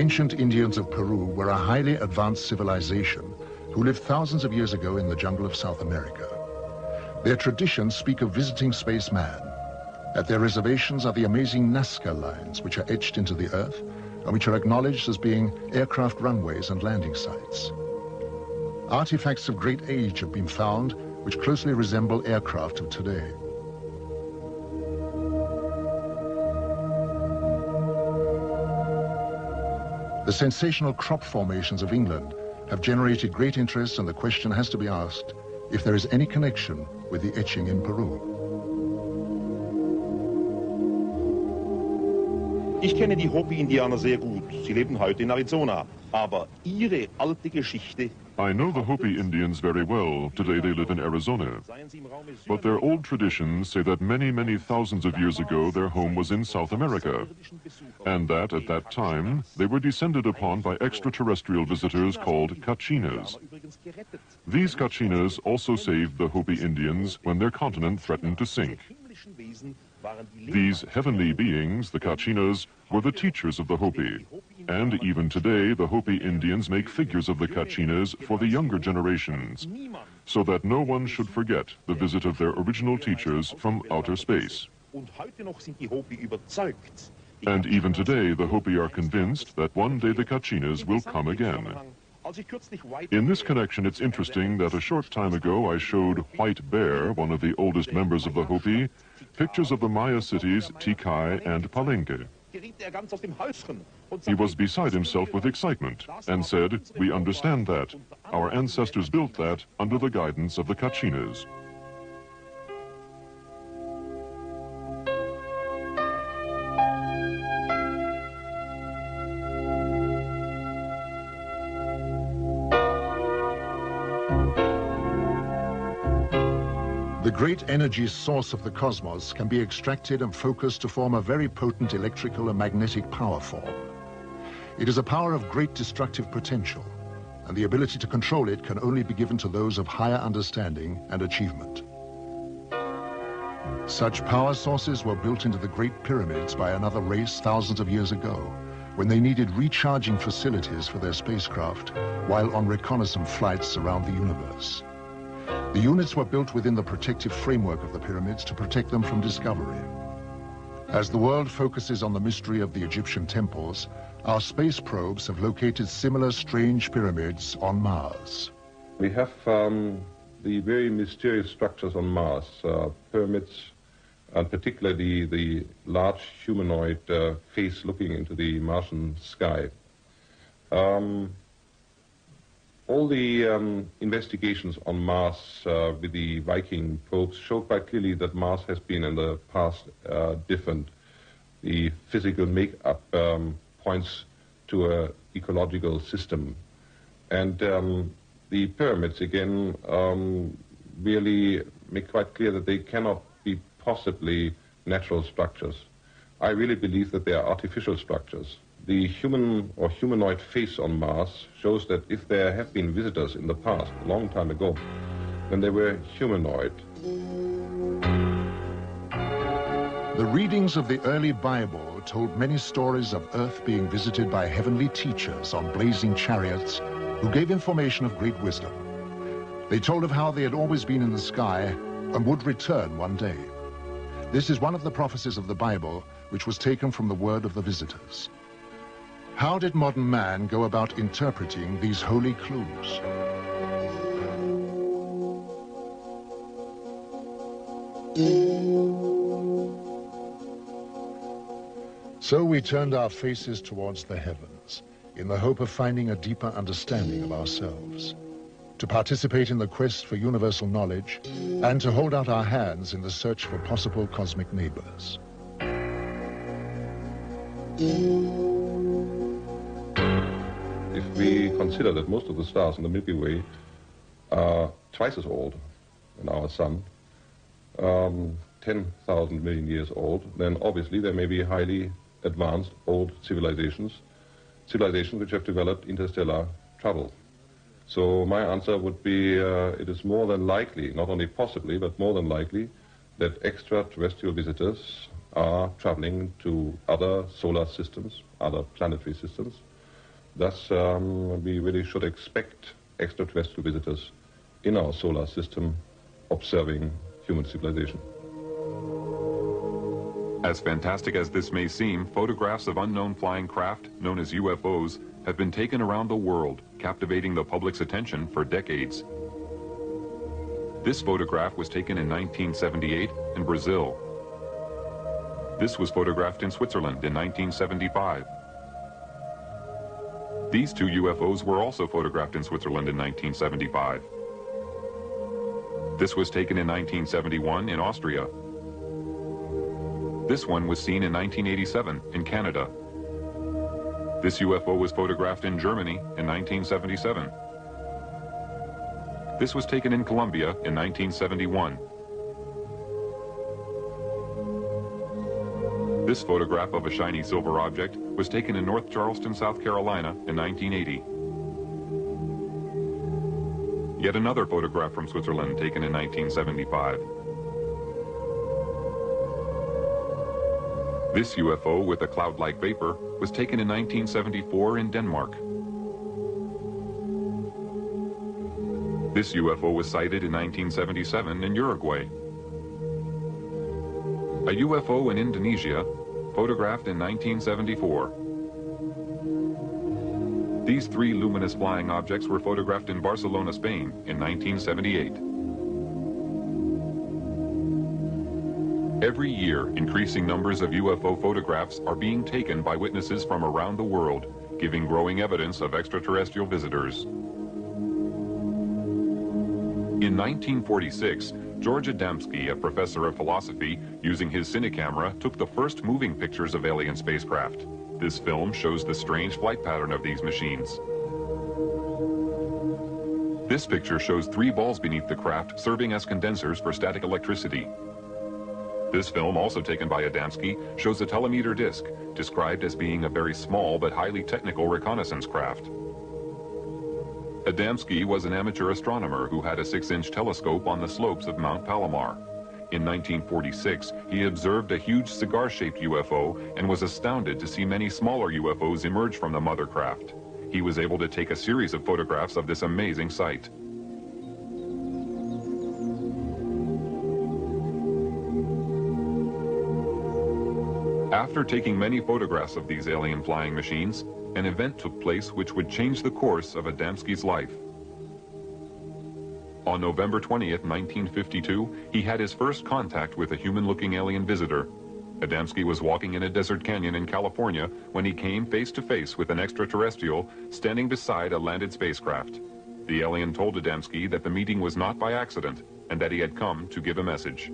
ancient Indians of Peru were a highly advanced civilization who lived thousands of years ago in the jungle of South America. Their traditions speak of visiting spaceman. At their reservations are the amazing Nazca lines, which are etched into the earth and which are acknowledged as being aircraft runways and landing sites. Artifacts of great age have been found which closely resemble aircraft of today. The sensational crop formations of England have generated great interest, and the question has to be asked if there is any connection with the etching in Peru. Ich kenne die Hopi-Indianer sehr gut. Sie leben heute in Arizona. Aber ihre alte Geschichte... I know the Hopi Indians very well. Today they live in Arizona. But their old traditions say that many, many thousands of years ago their home was in South America. And that at that time they were descended upon by extraterrestrial visitors called Kachinas. These Kachinas also saved the Hopi Indians when their continent threatened to sink. These heavenly beings, the Kachinas, were the teachers of the Hopi. And even today, the Hopi Indians make figures of the Kachinas for the younger generations, so that no one should forget the visit of their original teachers from outer space. And even today, the Hopi are convinced that one day the Kachinas will come again. In this connection, it's interesting that a short time ago I showed White Bear, one of the oldest members of the Hopi, pictures of the Maya cities Tikal and Palenque. He was beside himself with excitement and said, "We understand that. Our ancestors built that under the guidance of the Kachinas." The great energy source of the cosmos can be extracted and focused to form a very potent electrical and magnetic power form. It is a power of great destructive potential, and the ability to control it can only be given to those of higher understanding and achievement. Such power sources were built into the Great Pyramids by another race thousands of years ago, when they needed recharging facilities for their spacecraft while on reconnaissance flights around the universe. The units were built within the protective framework of the pyramids to protect them from discovery. As the world focuses on the mystery of the Egyptian temples, our space probes have located similar strange pyramids on Mars. We have the very mysterious structures on Mars, pyramids, and particularly the large humanoid face looking into the Martian sky. All the investigations on Mars with the Viking probes show quite clearly that Mars has been in the past different. The physical makeup points to an ecological system. And the pyramids, again, really make quite clear that they cannot be possibly natural structures. I really believe that they are artificial structures. The human or humanoid face on Mars shows that if there have been visitors in the past, a long time ago, then they were humanoid. The readings of the early Bible told many stories of Earth being visited by heavenly teachers on blazing chariots who gave information of great wisdom. They told of how they had always been in the sky and would return one day. This is one of the prophecies of the Bible which was taken from the word of the visitors. How did modern man go about interpreting these holy clues? So we turned our faces towards the heavens in the hope of finding a deeper understanding of ourselves, to participate in the quest for universal knowledge, and to hold out our hands in the search for possible cosmic neighbors. If we consider that most of the stars in the Milky Way are twice as old than our sun, 10,000 million years old, then obviously there may be highly advanced old civilizations which have developed interstellar travel. So my answer would be it is more than likely, not only possibly, but more than likely, that extraterrestrial visitors are traveling to other solar systems, other planetary systems, Thus, we really should expect extraterrestrial visitors in our solar system observing human civilization. As fantastic as this may seem, photographs of unknown flying craft, known as UFOs, have been taken around the world, captivating the public's attention for decades. This photograph was taken in 1978 in Brazil. This was photographed in Switzerland in 1975. These two UFOs were also photographed in Switzerland in 1975. This was taken in 1971 in Austria. This one was seen in 1987 in Canada. This UFO was photographed in Germany in 1977. This was taken in Colombia in 1971. This photograph of a shiny silver object was taken in North Charleston, South Carolina in 1980. Yet another photograph from Switzerland taken in 1975. This UFO with a cloud-like vapor was taken in 1974 in Denmark. This UFO was sighted in 1977 in Uruguay. A UFO in Indonesia, photographed in 1974. These three luminous flying objects were photographed in Barcelona, Spain in 1978. Every year, increasing numbers of UFO photographs are being taken by witnesses from around the world, giving growing evidence of extraterrestrial visitors. In 1946, George Adamski, a professor of philosophy, using his cinecamera, took the first moving pictures of alien spacecraft. This film shows the strange flight pattern of these machines. This picture shows three balls beneath the craft serving as condensers for static electricity. This film, also taken by Adamski, shows a telemeter disc, described as being a very small but highly technical reconnaissance craft. Adamski was an amateur astronomer who had a 6-inch telescope on the slopes of Mount Palomar. In 1946, he observed a huge cigar-shaped UFO and was astounded to see many smaller UFOs emerge from the mother craft. He was able to take a series of photographs of this amazing sight. After taking many photographs of these alien flying machines, an event took place which would change the course of Adamski's life. On November 20th, 1952, he had his first contact with a human-looking alien visitor. Adamski was walking in a desert canyon in California when he came face-to-face with an extraterrestrial standing beside a landed spacecraft. The alien told Adamski that the meeting was not by accident and that he had come to give a message.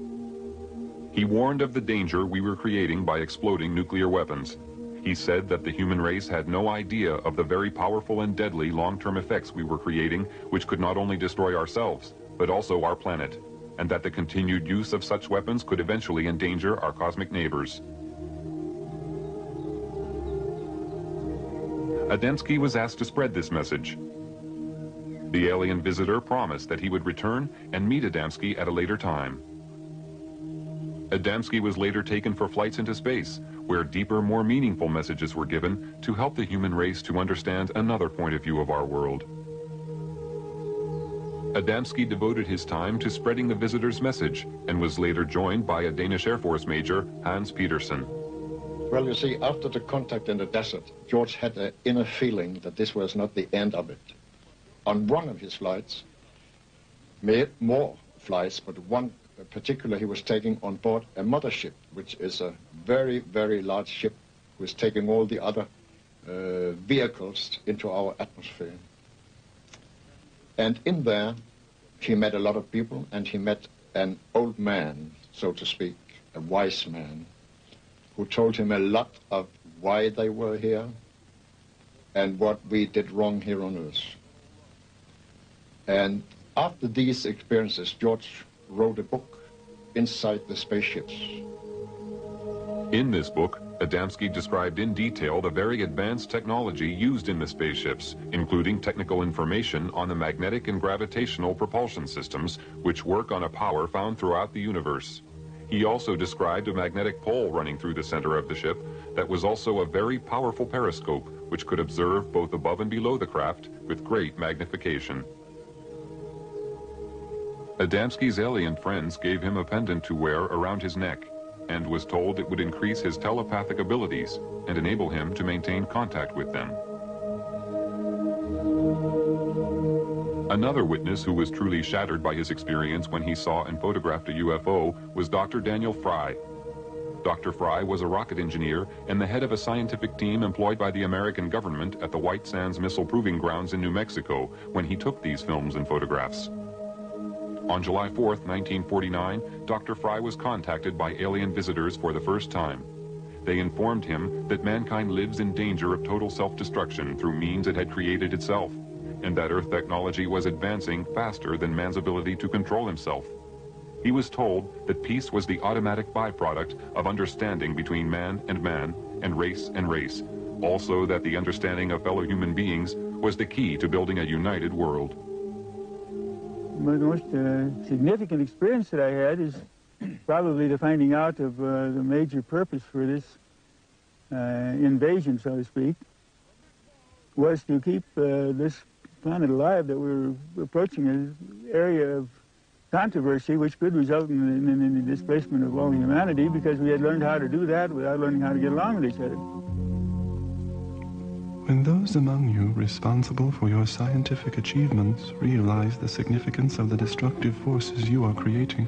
He warned of the danger we were creating by exploding nuclear weapons. He said that the human race had no idea of the very powerful and deadly long-term effects we were creating, which could not only destroy ourselves, but also our planet, and that the continued use of such weapons could eventually endanger our cosmic neighbors. Adamski was asked to spread this message. The alien visitor promised that he would return and meet Adamski at a later time. Adamski was later taken for flights into space, where deeper, more meaningful messages were given to help the human race to understand another point of view of our world. Adamski devoted his time to spreading the visitor's message and was later joined by a Danish Air Force Major, Hans Petersen. Well, you see, after the contact in the desert, George had an inner feeling that this was not the end of it. On one of his flights, made more flights, but one particular he was taking on board a mothership, which is a very, very large ship, who is taking all the other vehicles into our atmosphere. And in there, he met a lot of people, and he met an old man, so to speak, a wise man, who told him a lot of why they were here and what we did wrong here on Earth. And after these experiences, George wrote a book, Inside the Spaceships. In this book, Adamski described in detail the very advanced technology used in the spaceships, including technical information on the magnetic and gravitational propulsion systems, which work on a power found throughout the universe. He also described a magnetic pole running through the center of the ship that was also a very powerful periscope, which could observe both above and below the craft with great magnification. Adamski's alien friends gave him a pendant to wear around his neck and was told it would increase his telepathic abilities and enable him to maintain contact with them. Another witness who was truly shattered by his experience when he saw and photographed a UFO was Dr. Daniel Fry. Dr. Fry was a rocket engineer and the head of a scientific team employed by the American government at the White Sands Missile Proving Grounds in New Mexico when he took these films and photographs. On July 4th, 1949, Dr. Fry was contacted by alien visitors for the first time. They informed him that mankind lives in danger of total self-destruction through means it had created itself, and that Earth technology was advancing faster than man's ability to control himself. He was told that peace was the automatic byproduct of understanding between man and race, also that the understanding of fellow human beings was the key to building a united world. The most significant experience that I had is probably the finding out of the major purpose for this invasion, so to speak, was to keep this planet alive, that we're approaching an area of controversy which could result in the displacement of all humanity, because we had learned how to do that without learning how to get along with each other. When those among you responsible for your scientific achievements realize the significance of the destructive forces you are creating,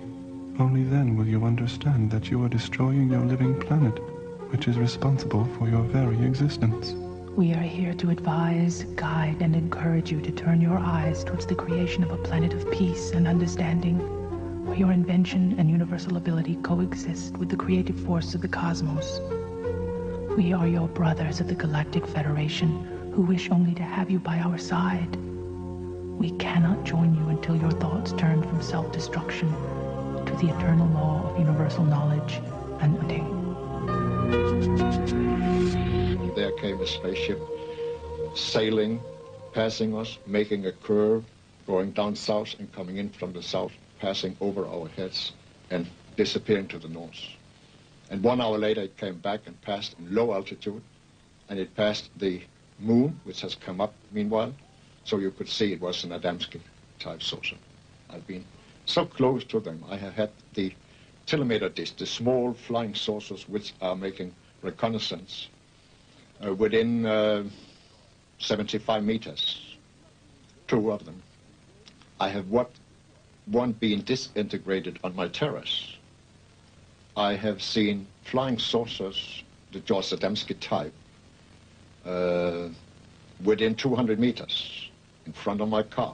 only then will you understand that you are destroying your living planet, which is responsible for your very existence. We are here to advise, guide, and encourage you to turn your eyes towards the creation of a planet of peace and understanding, where your invention and universal ability coexist with the creative force of the cosmos. We are your brothers of the Galactic Federation, who wish only to have you by our side. We cannot join you until your thoughts turn from self-destruction to the eternal law of universal knowledge and unity. There came a spaceship sailing, passing us, making a curve, going down south and coming in from the south, passing over our heads and disappearing to the north. And 1 hour later it came back and passed in low altitude, and it passed the moon, which has come up meanwhile, so you could see it was an Adamski type saucer. I've been so close to them. I have had the telemeter disk, the small flying saucers which are making reconnaissance within 75 meters, 2 of them. I have one being disintegrated on my terrace. I have seen flying saucers, the George Adamski type, within 200 meters in front of my car.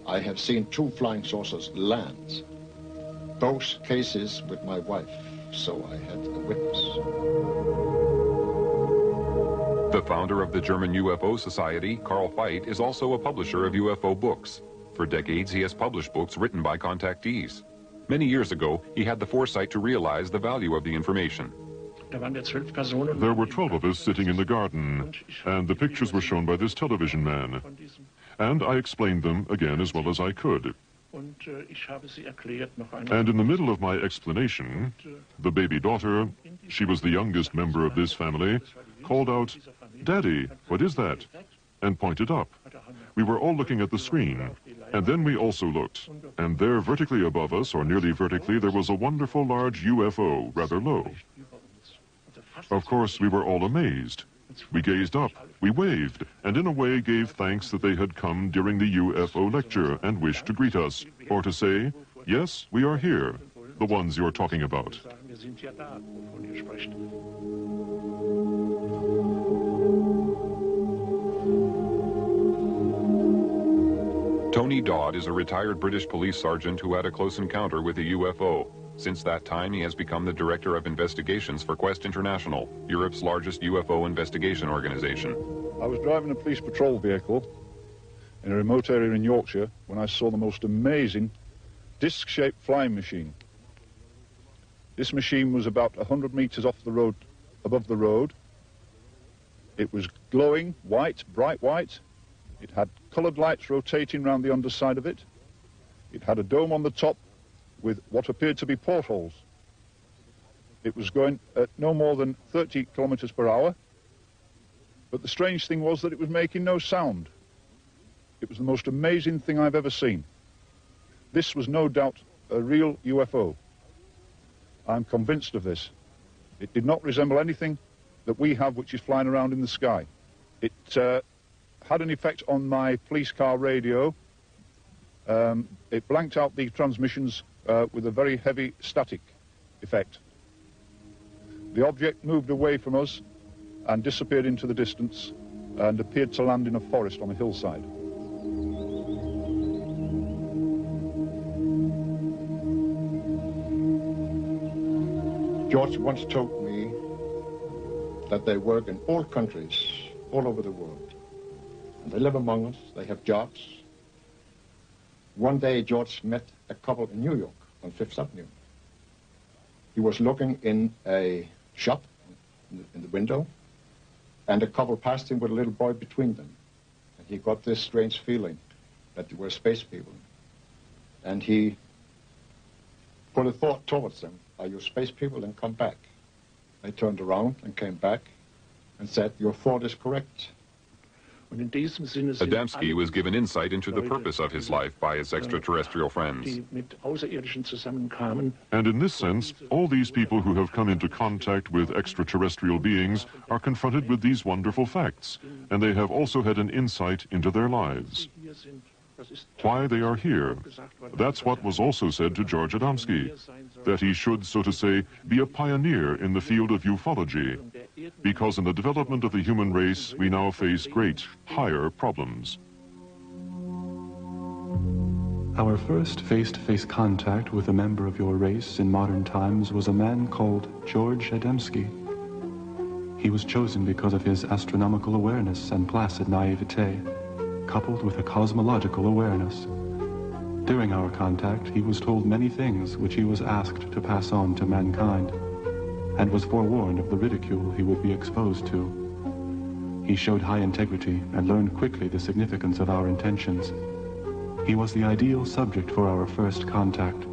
I have seen 2 flying saucers land, both cases with my wife, so I had a witness. The founder of the German UFO Society, Carl Veit, is also a publisher of UFO books. For decades, he has published books written by contactees. Many years ago, he had the foresight to realize the value of the information. There were 12 of us sitting in the garden, and the pictures were shown by this television man. And I explained them again as well as I could. And in the middle of my explanation, the baby daughter, she was the youngest member of this family, called out, "Daddy, what is that?" and pointed up. We were all looking at the screen, and then we also looked, and there vertically above us, or nearly vertically, there was a wonderful large UFO, rather low. Of course, we were all amazed. We gazed up, we waved, and in a way gave thanks that they had come during the UFO lecture and wished to greet us, or to say, "Yes, we are here, the ones you're talking about." Tony Dodd is a retired British police sergeant who had a close encounter with a UFO. Since that time, he has become the director of investigations for Quest International, Europe's largest UFO investigation organization. I was driving a police patrol vehicle in a remote area in Yorkshire when I saw the most amazing disc-shaped flying machine. This machine was about 100 meters off the road, above the road. It was glowing white, bright white. It had colored lights rotating around the underside of it. It had a dome on the top with what appeared to be portholes. It was going at no more than 30 kilometers per hour. But the strange thing was that it was making no sound. It was the most amazing thing I've ever seen. This was no doubt a real UFO. I'm convinced of this. It did not resemble anything that we have which is flying around in the sky. It had an effect on my police car radio. It blanked out the transmissions with a very heavy static effect. The object moved away from us and disappeared into the distance and appeared to land in a forest on a hillside. George once told me that they work in all countries, all over the world. And they live among us, they have jobs. One day George met a couple in New York on Fifth Avenue. He was looking in a shop in the window, and a couple passed him with a little boy between them. And he got this strange feeling that they were space people. And he put a thought towards them: are you space people? And come back. They turned around and came back and said, your thought is correct. Adamski was given insight into the purpose of his life by his extraterrestrial friends. And in this sense, all these people who have come into contact with extraterrestrial beings are confronted with these wonderful facts, and they have also had an insight into their lives. Why they are here. That's what was also said to George Adamski, that he should, so to say, be a pioneer in the field of ufology, because in the development of the human race, we now face great, higher problems. Our first face-to-face contact with a member of your race in modern times was a man called George Adamski. He was chosen because of his astronomical awareness and placid naivete, coupled with a cosmological awareness. During our contact, he was told many things which he was asked to pass on to mankind, and was forewarned of the ridicule he would be exposed to. He showed high integrity and learned quickly the significance of our intentions. He was the ideal subject for our first contact.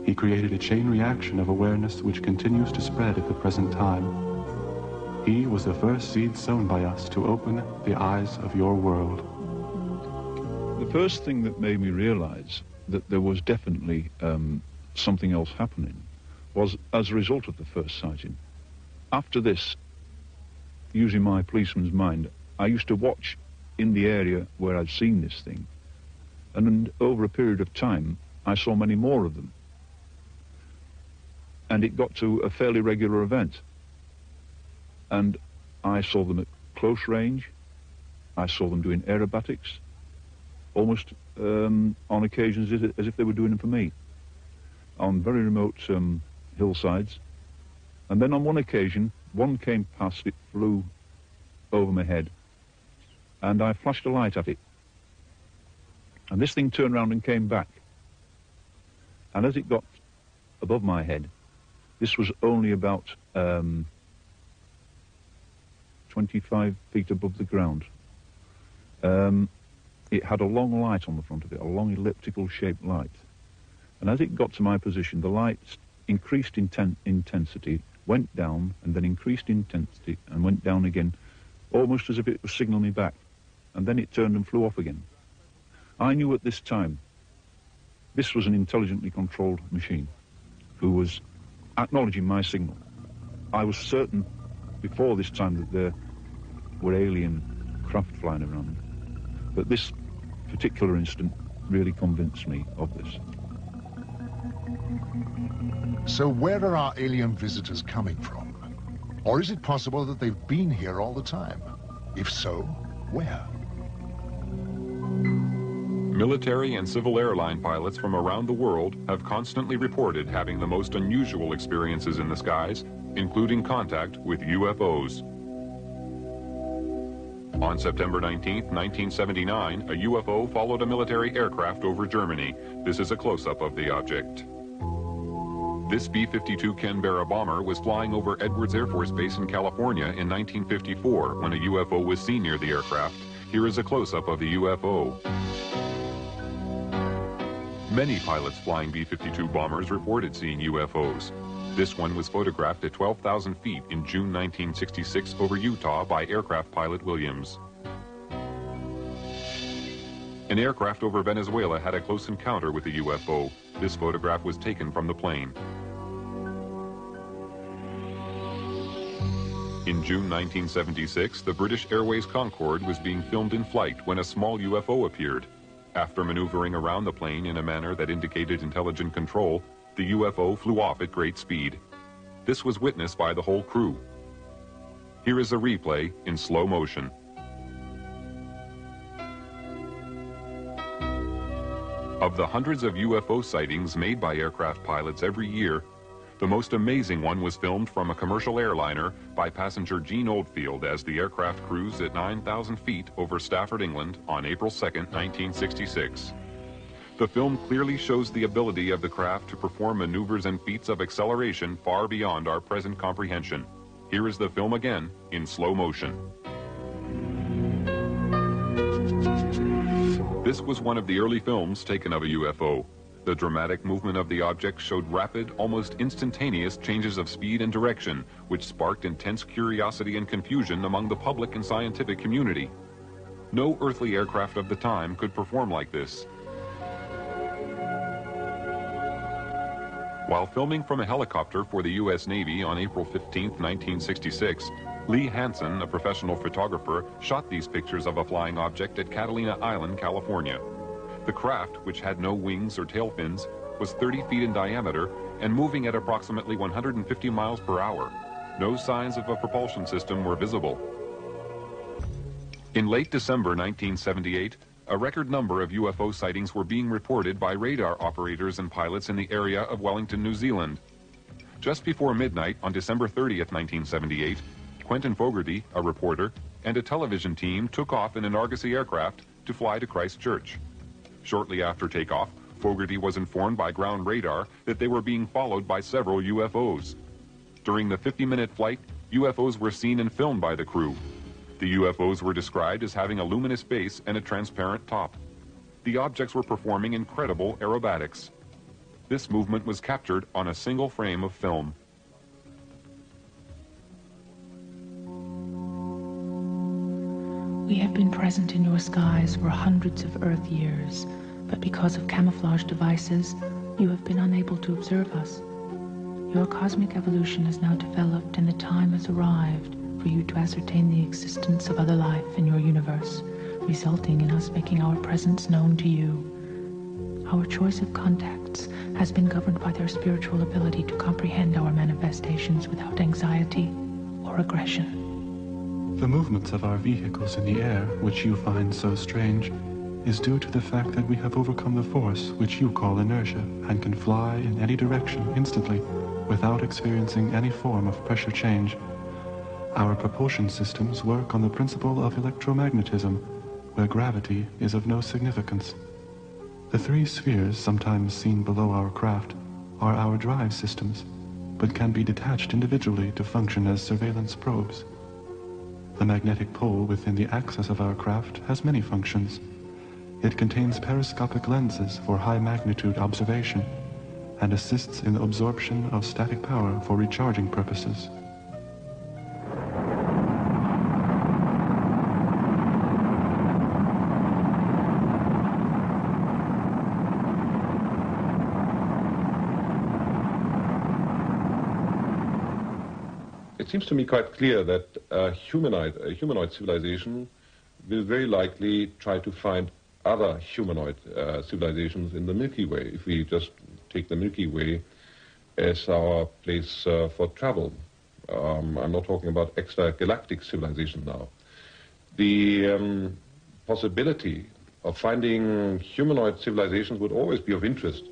He created a chain reaction of awareness which continues to spread at the present time. He was the first seed sown by us to open the eyes of your world. The first thing that made me realize that there was definitely something else happening was as a result of the first sighting. After this, using my policeman's mind, I used to watch in the area where I'd seen this thing, and over a period of time, I saw many more of them. And it got to a fairly regular event. And I saw them at close range, I saw them doing aerobatics, almost on occasions as if they were doing them for me, on very remote hillsides. And then on one occasion, one came past, it flew over my head, and I flashed a light at it. And this thing turned around and came back. And as it got above my head, this was only about 25 feet above the ground. It had a long light on the front of it, a long elliptical-shaped light. And as it got to my position, the light increased intensity, went down, and then increased intensity, and went down again, almost as if it was signaling me back. And then it turned and flew off again. I knew at this time this was an intelligently controlled machine who was acknowledging my signal. I was certain before this time that there were alien craft flying around. But this particular incident really convinced me of this. So where are our alien visitors coming from? Or is it possible that they've been here all the time? If so, where? Military and civil airline pilots from around the world have constantly reported having the most unusual experiences in the skies, including contact with UFOs. On September 19, 1979, a UFO followed a military aircraft over Germany. This is a close-up of the object. This B-52 Canberra bomber was flying over Edwards Air Force Base in California in 1954 when a UFO was seen near the aircraft. Here is a close-up of the UFO. Many pilots flying B-52 bombers reported seeing UFOs. This one was photographed at 12,000 feet in June 1966 over Utah by aircraft pilot Williams. An aircraft over Venezuela had a close encounter with a UFO. This photograph was taken from the plane. In June 1976, the British Airways Concorde was being filmed in flight when a small UFO appeared. After maneuvering around the plane in a manner that indicated intelligent control, the UFO flew off at great speed. This was witnessed by the whole crew. Here is a replay in slow motion. Of the hundreds of UFO sightings made by aircraft pilots every year, the most amazing one was filmed from a commercial airliner by passenger Gene Oldfield as the aircraft cruised at 9,000 feet over Stafford, England on April 2, 1966. The film clearly shows the ability of the craft to perform maneuvers and feats of acceleration far beyond our present comprehension. Here is the film again in slow motion. This was one of the early films taken of a UFO. The dramatic movement of the object showed rapid, almost instantaneous changes of speed and direction, which sparked intense curiosity and confusion among the public and scientific community. No earthly aircraft of the time could perform like this. While filming from a helicopter for the U.S. Navy on April 15, 1966, Lee Hansen, a professional photographer, shot these pictures of a flying object at Catalina Island, California. The craft, which had no wings or tail fins, was 30 feet in diameter and moving at approximately 150 miles per hour. No signs of a propulsion system were visible. In late December 1978, a record number of UFO sightings were being reported by radar operators and pilots in the area of Wellington, New Zealand. Just before midnight on December 30th, 1978, Quentin Fogarty, a reporter, and a television team took off in an Argosy aircraft to fly to Christchurch. Shortly after takeoff, Fogarty was informed by ground radar that they were being followed by several UFOs. During the 50-minute flight, UFOs were seen and filmed by the crew. The UFOs were described as having a luminous base and a transparent top. The objects were performing incredible aerobatics. This movement was captured on a single frame of film. We have been present in your skies for hundreds of Earth years, but because of camouflage devices, you have been unable to observe us. Your cosmic evolution has now developed and the time has arrived for you to ascertain the existence of other life in your universe, resulting in us making our presence known to you. Our choice of contacts has been governed by their spiritual ability to comprehend our manifestations without anxiety or aggression. The movements of our vehicles in the air, which you find so strange, is due to the fact that we have overcome the force which you call inertia and can fly in any direction instantly without experiencing any form of pressure change. Our propulsion systems work on the principle of electromagnetism, where gravity is of no significance. The three spheres sometimes seen below our craft are our drive systems, but can be detached individually to function as surveillance probes. The magnetic pole within the axis of our craft has many functions. It contains periscopic lenses for high-magnitude observation and assists in the absorption of static power for recharging purposes. It seems to me quite clear that a humanoid civilization will very likely try to find other humanoid civilizations in the Milky Way, if we just take the Milky Way as our place for travel. I'm not talking about extragalactic civilization now. The possibility of finding humanoid civilizations would always be of interest.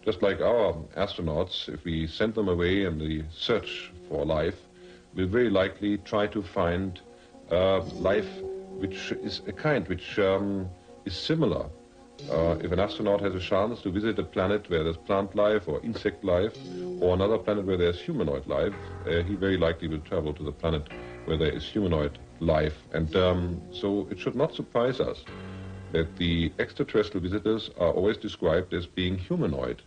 Just like our astronauts, if we send them away in the search for life, will very likely try to find life which is a kind which is similar. If an astronaut has a chance to visit a planet where there's plant life or insect life, or another planet where there's humanoid life, he very likely will travel to the planet where there is humanoid life. And so it should not surprise us that the extraterrestrial visitors are always described as being humanoid.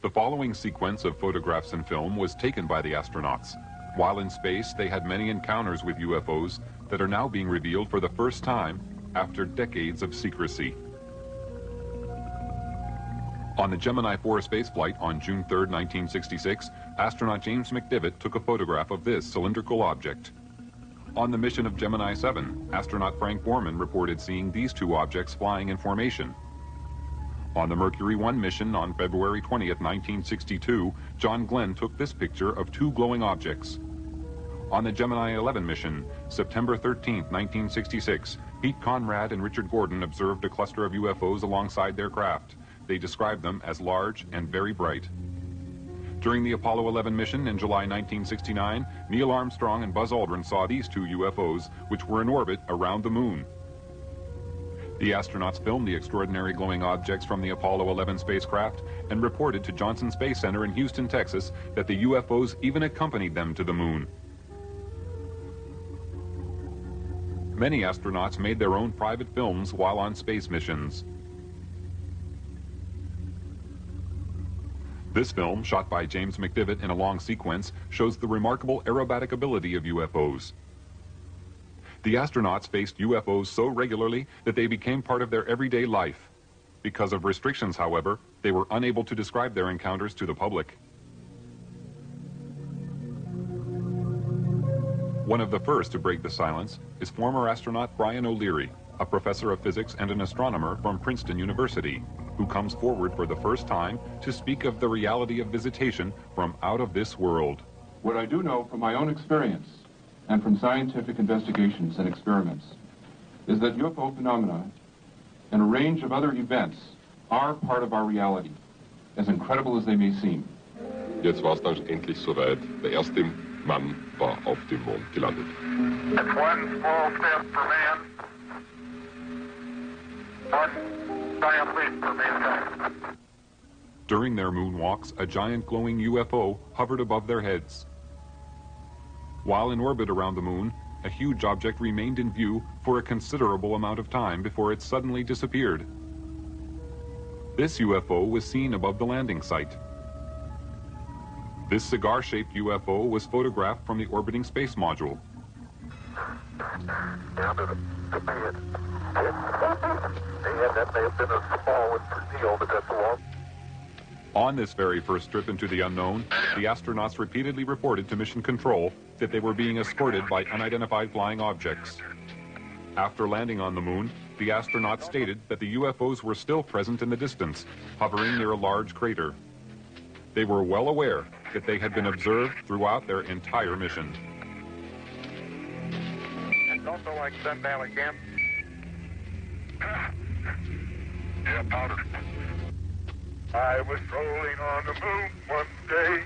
The following sequence of photographs and film was taken by the astronauts. While in space, they had many encounters with UFOs that are now being revealed for the first time after decades of secrecy. On the Gemini 4 spaceflight on June 3, 1966, astronaut James McDivitt took a photograph of this cylindrical object. On the mission of Gemini 7, astronaut Frank Borman reported seeing these two objects flying in formation. On the Mercury 1 mission on February 20, 1962, John Glenn took this picture of two glowing objects. On the Gemini 11 mission, September 13, 1966, Pete Conrad and Richard Gordon observed a cluster of UFOs alongside their craft. They described them as large and very bright. During the Apollo 11 mission in July 1969, Neil Armstrong and Buzz Aldrin saw these two UFOs, which were in orbit around the moon. The astronauts filmed the extraordinary glowing objects from the Apollo 11 spacecraft and reported to Johnson Space Center in Houston, Texas, that the UFOs even accompanied them to the moon. Many astronauts made their own private films while on space missions. This film, shot by James McDivitt in a long sequence, shows the remarkable aerobatic ability of UFOs. The astronauts faced UFOs so regularly that they became part of their everyday life. Because of restrictions, however, they were unable to describe their encounters to the public. One of the first to break the silence is former astronaut Brian O'Leary, a professor of physics and an astronomer from Princeton University, who comes forward for the first time to speak of the reality of visitation from out of this world. What I do know from my own experience and from scientific investigations and experiments is that UFO phenomena and a range of other events are part of our reality, as incredible as they may seem. Jetzt war es dann endlich soweit. Der erste Mann war auf dem Mond gelandet. It's one small step for man, one giant leap for mankind. During their moonwalks, a giant glowing UFO hovered above their heads. While in orbit around the moon, a huge object remained in view for a considerable amount of time before it suddenly disappeared. This UFO was seen above the landing site. This cigar-shaped UFO was photographed from the orbiting space module. That may have been a small deal, but that's a long. On this very first trip into the unknown, the astronauts repeatedly reported to Mission Control that they were being escorted by unidentified flying objects. After landing on the moon, the astronauts stated that the UFOs were still present in the distance, hovering near a large crater. They were well aware that they had been observed throughout their entire mission. It's also like sundown again. Yeah, powder. I was rolling on the moon one day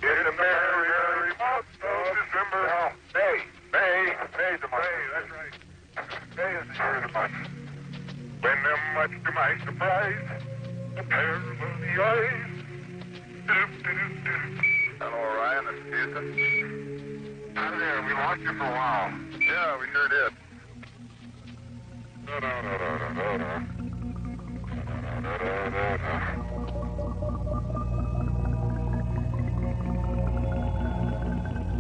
in a merry, merry month of December. No, May's the month. May, that's right. May is the year of the month. When much to my surprise, a pair of the eyes. Hello, Ryan, it's Houston. Hi there, we lost you for a while. Yeah, we sure did.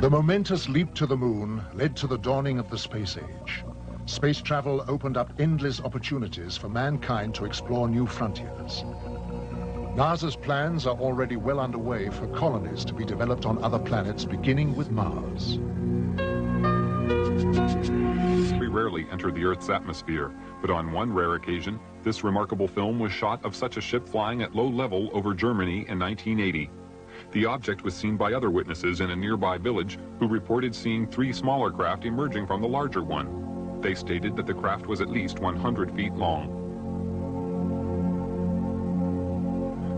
The momentous leap to the moon led to the dawning of the space age. Space travel opened up endless opportunities for mankind to explore new frontiers. NASA's plans are already well underway for colonies to be developed on other planets, beginning with Mars. We rarely enter the Earth's atmosphere, but on one rare occasion, this remarkable film was shot of such a ship flying at low level over Germany in 1980. The object was seen by other witnesses in a nearby village who reported seeing 3 smaller craft emerging from the larger one. They stated that the craft was at least 100 feet long.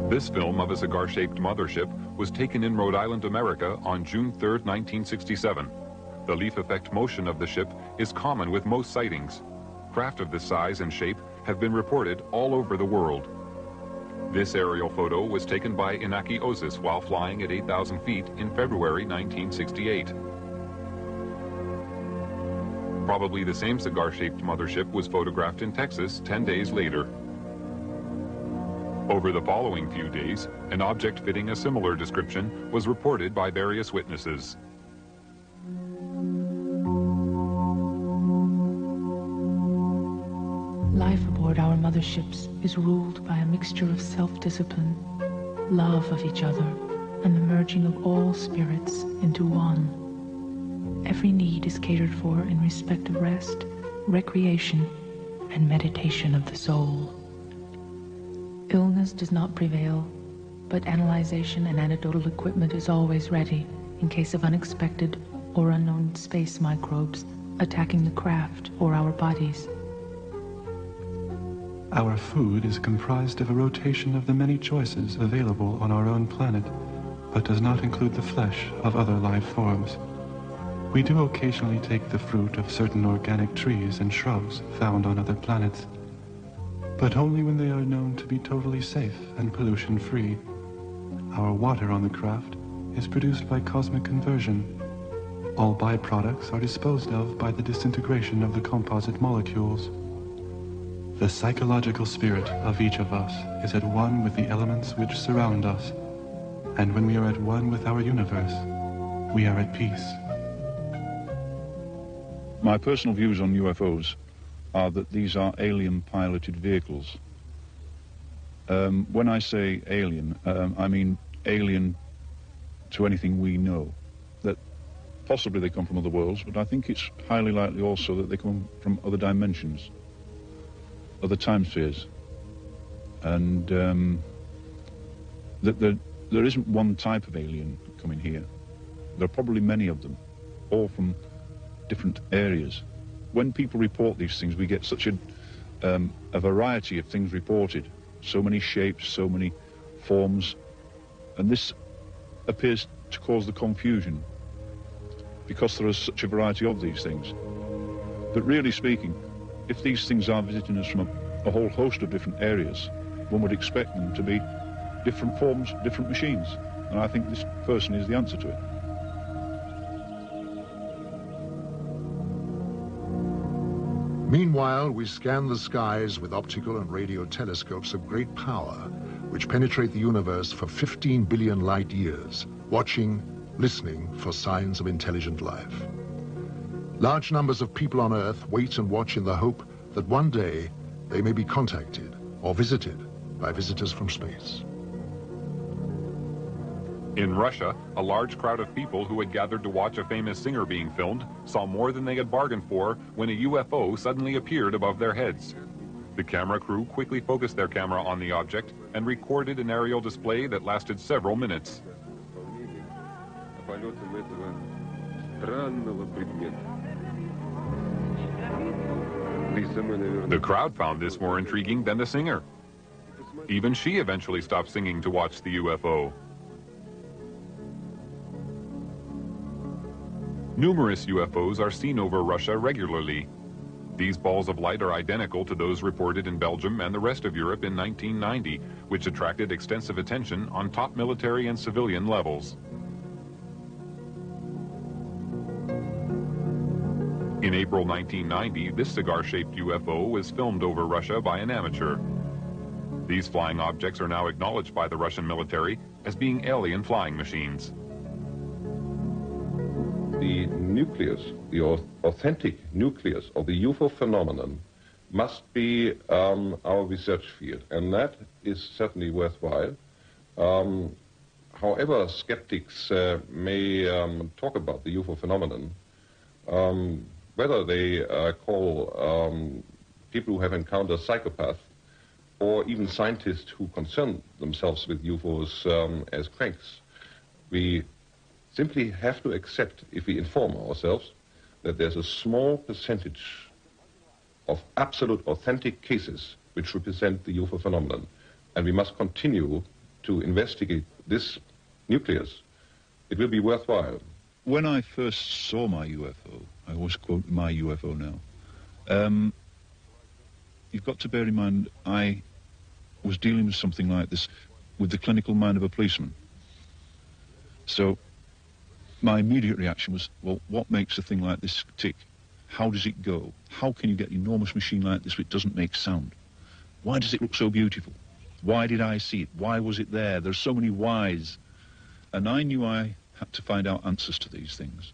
This film of a cigar-shaped mothership was taken in Rhode Island, America on June 3, 1967. The leaf effect motion of the ship is common with most sightings. Craft of this size and shape have been reported all over the world. This aerial photo was taken by Inaki Ozis while flying at 8,000 feet in February 1968. Probably the same cigar-shaped mothership was photographed in Texas 10 days later. Over the following few days, an object fitting a similar description was reported by various witnesses. Life aboard our motherships is ruled by a mixture of self-discipline, love of each other, and the merging of all spirits into one. Every need is catered for in respect of rest, recreation, and meditation of the soul. Illness does not prevail, but analyzation and anecdotal equipment is always ready in case of unexpected or unknown space microbes attacking the craft or our bodies. Our food is comprised of a rotation of the many choices available on our own planet, but does not include the flesh of other life forms. We do occasionally take the fruit of certain organic trees and shrubs found on other planets, but only when they are known to be totally safe and pollution-free. Our water on the craft is produced by cosmic conversion. All byproducts are disposed of by the disintegration of the composite molecules. The psychological spirit of each of us is at one with the elements which surround us, and when we are at one with our universe, we are at peace. My personal views on UFOs are that these are alien-piloted vehicles. When I say alien, I mean alien to anything we know. That possibly they come from other worlds, but I think it's highly likely also that they come from other dimensions, other time spheres, and that there isn't one type of alien coming here. There are probably many of them, all from different areas. When people report these things, we get such a variety of things reported, so many shapes, so many forms, and this appears to cause the confusion because there is such a variety of these things. But really speaking, if these things are visiting us from a whole host of different areas, one would expect them to be different forms, different machines. And I think this person is the answer to it. Meanwhile, we scan the skies with optical and radio telescopes of great power, which penetrate the universe for 15 billion light years, watching, listening for signs of intelligent life. Large numbers of people on Earth wait and watch in the hope that one day they may be contacted or visited by visitors from space. In Russia, a large crowd of people who had gathered to watch a famous singer being filmed saw more than they had bargained for when a UFO suddenly appeared above their heads. The camera crew quickly focused their camera on the object and recorded an aerial display that lasted several minutes. The crowd found this more intriguing than the singer. Even she eventually stopped singing to watch the UFO. Numerous UFOs are seen over Russia regularly. These balls of light are identical to those reported in Belgium and the rest of Europe in 1990, which attracted extensive attention on top military and civilian levels. In April 1990, this cigar-shaped UFO was filmed over Russia by an amateur. These flying objects are now acknowledged by the Russian military as being alien flying machines. The nucleus, the authentic nucleus of the UFO phenomenon must be our research field, and that is certainly worthwhile. However skeptics may talk about the UFO phenomenon, whether they call people who have encountered psychopaths or even scientists who concern themselves with UFOs as cranks, we simply have to accept, if we inform ourselves, that there's a small percentage of absolute authentic cases which represent the UFO phenomenon. And we must continue to investigate this nucleus. It will be worthwhile. When I first saw my UFO, I always quote my UFO now, you've got to bear in mind I was dealing with something like this with the clinical mind of a policeman. So my immediate reaction was, well, what makes a thing like this tick? How does it go? How can you get an enormous machine like this which doesn't make sound? Why does it look so beautiful? Why did I see it? Why was it there? There's so many whys. And I knew I had to find out answers to these things.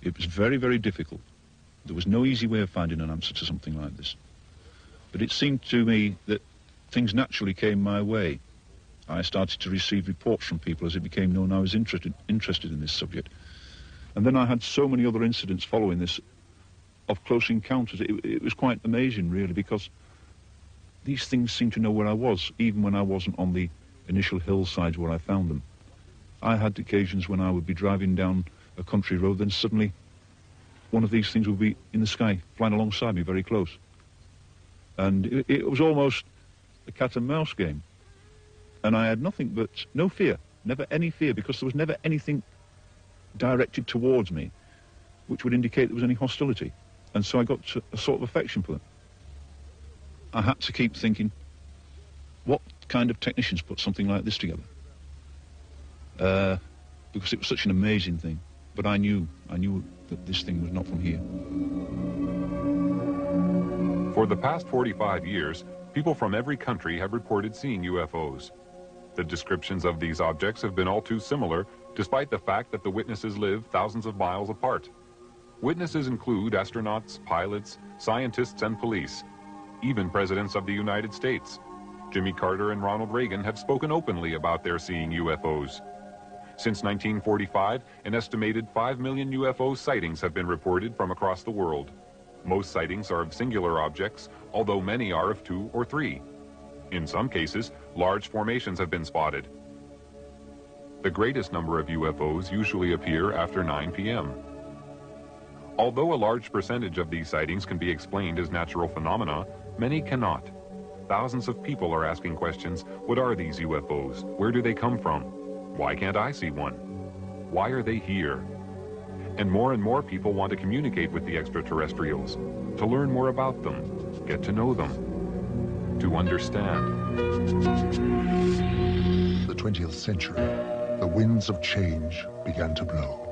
It was very, very difficult. There was no easy way of finding an answer to something like this. But it seemed to me that things naturally came my way. I started to receive reports from people as it became known I was interested in this subject. And then I had so many other incidents following this of close encounters. It was quite amazing, really, because these things seemed to know where I was, even when I wasn't on the initial hillsides where I found them. I had occasions when I would be driving down a country road, then suddenly one of these things would be in the sky, flying alongside me very close. And it was almost a cat and mouse game. And I had nothing but no fear, never any fear, because there was never anything directed towards me which would indicate there was any hostility. And so I got a sort of affection for them. I had to keep thinking, what kind of technicians put something like this together? Because it was such an amazing thing. But I knew that this thing was not from here. For the past 45 years, people from every country have reported seeing UFOs. The descriptions of these objects have been all too similar, despite the fact that the witnesses live thousands of miles apart. Witnesses include astronauts, pilots, scientists, and police, even presidents of the United States. Jimmy Carter and Ronald Reagan have spoken openly about their seeing UFOs. Since 1945, an estimated 5 million UFO sightings have been reported from across the world. Most sightings are of singular objects, although many are of 2 or 3. In some cases, large formations have been spotted. The greatest number of UFOs usually appear after 9 p.m. Although a large percentage of these sightings can be explained as natural phenomena, many cannot. Thousands of people are asking questions. What are these UFOs? Where do they come from? Why can't I see one? Why are they here? And more people want to communicate with the extraterrestrials, to learn more about them, get to know them, to understand. The 20th century, the winds of change began to blow.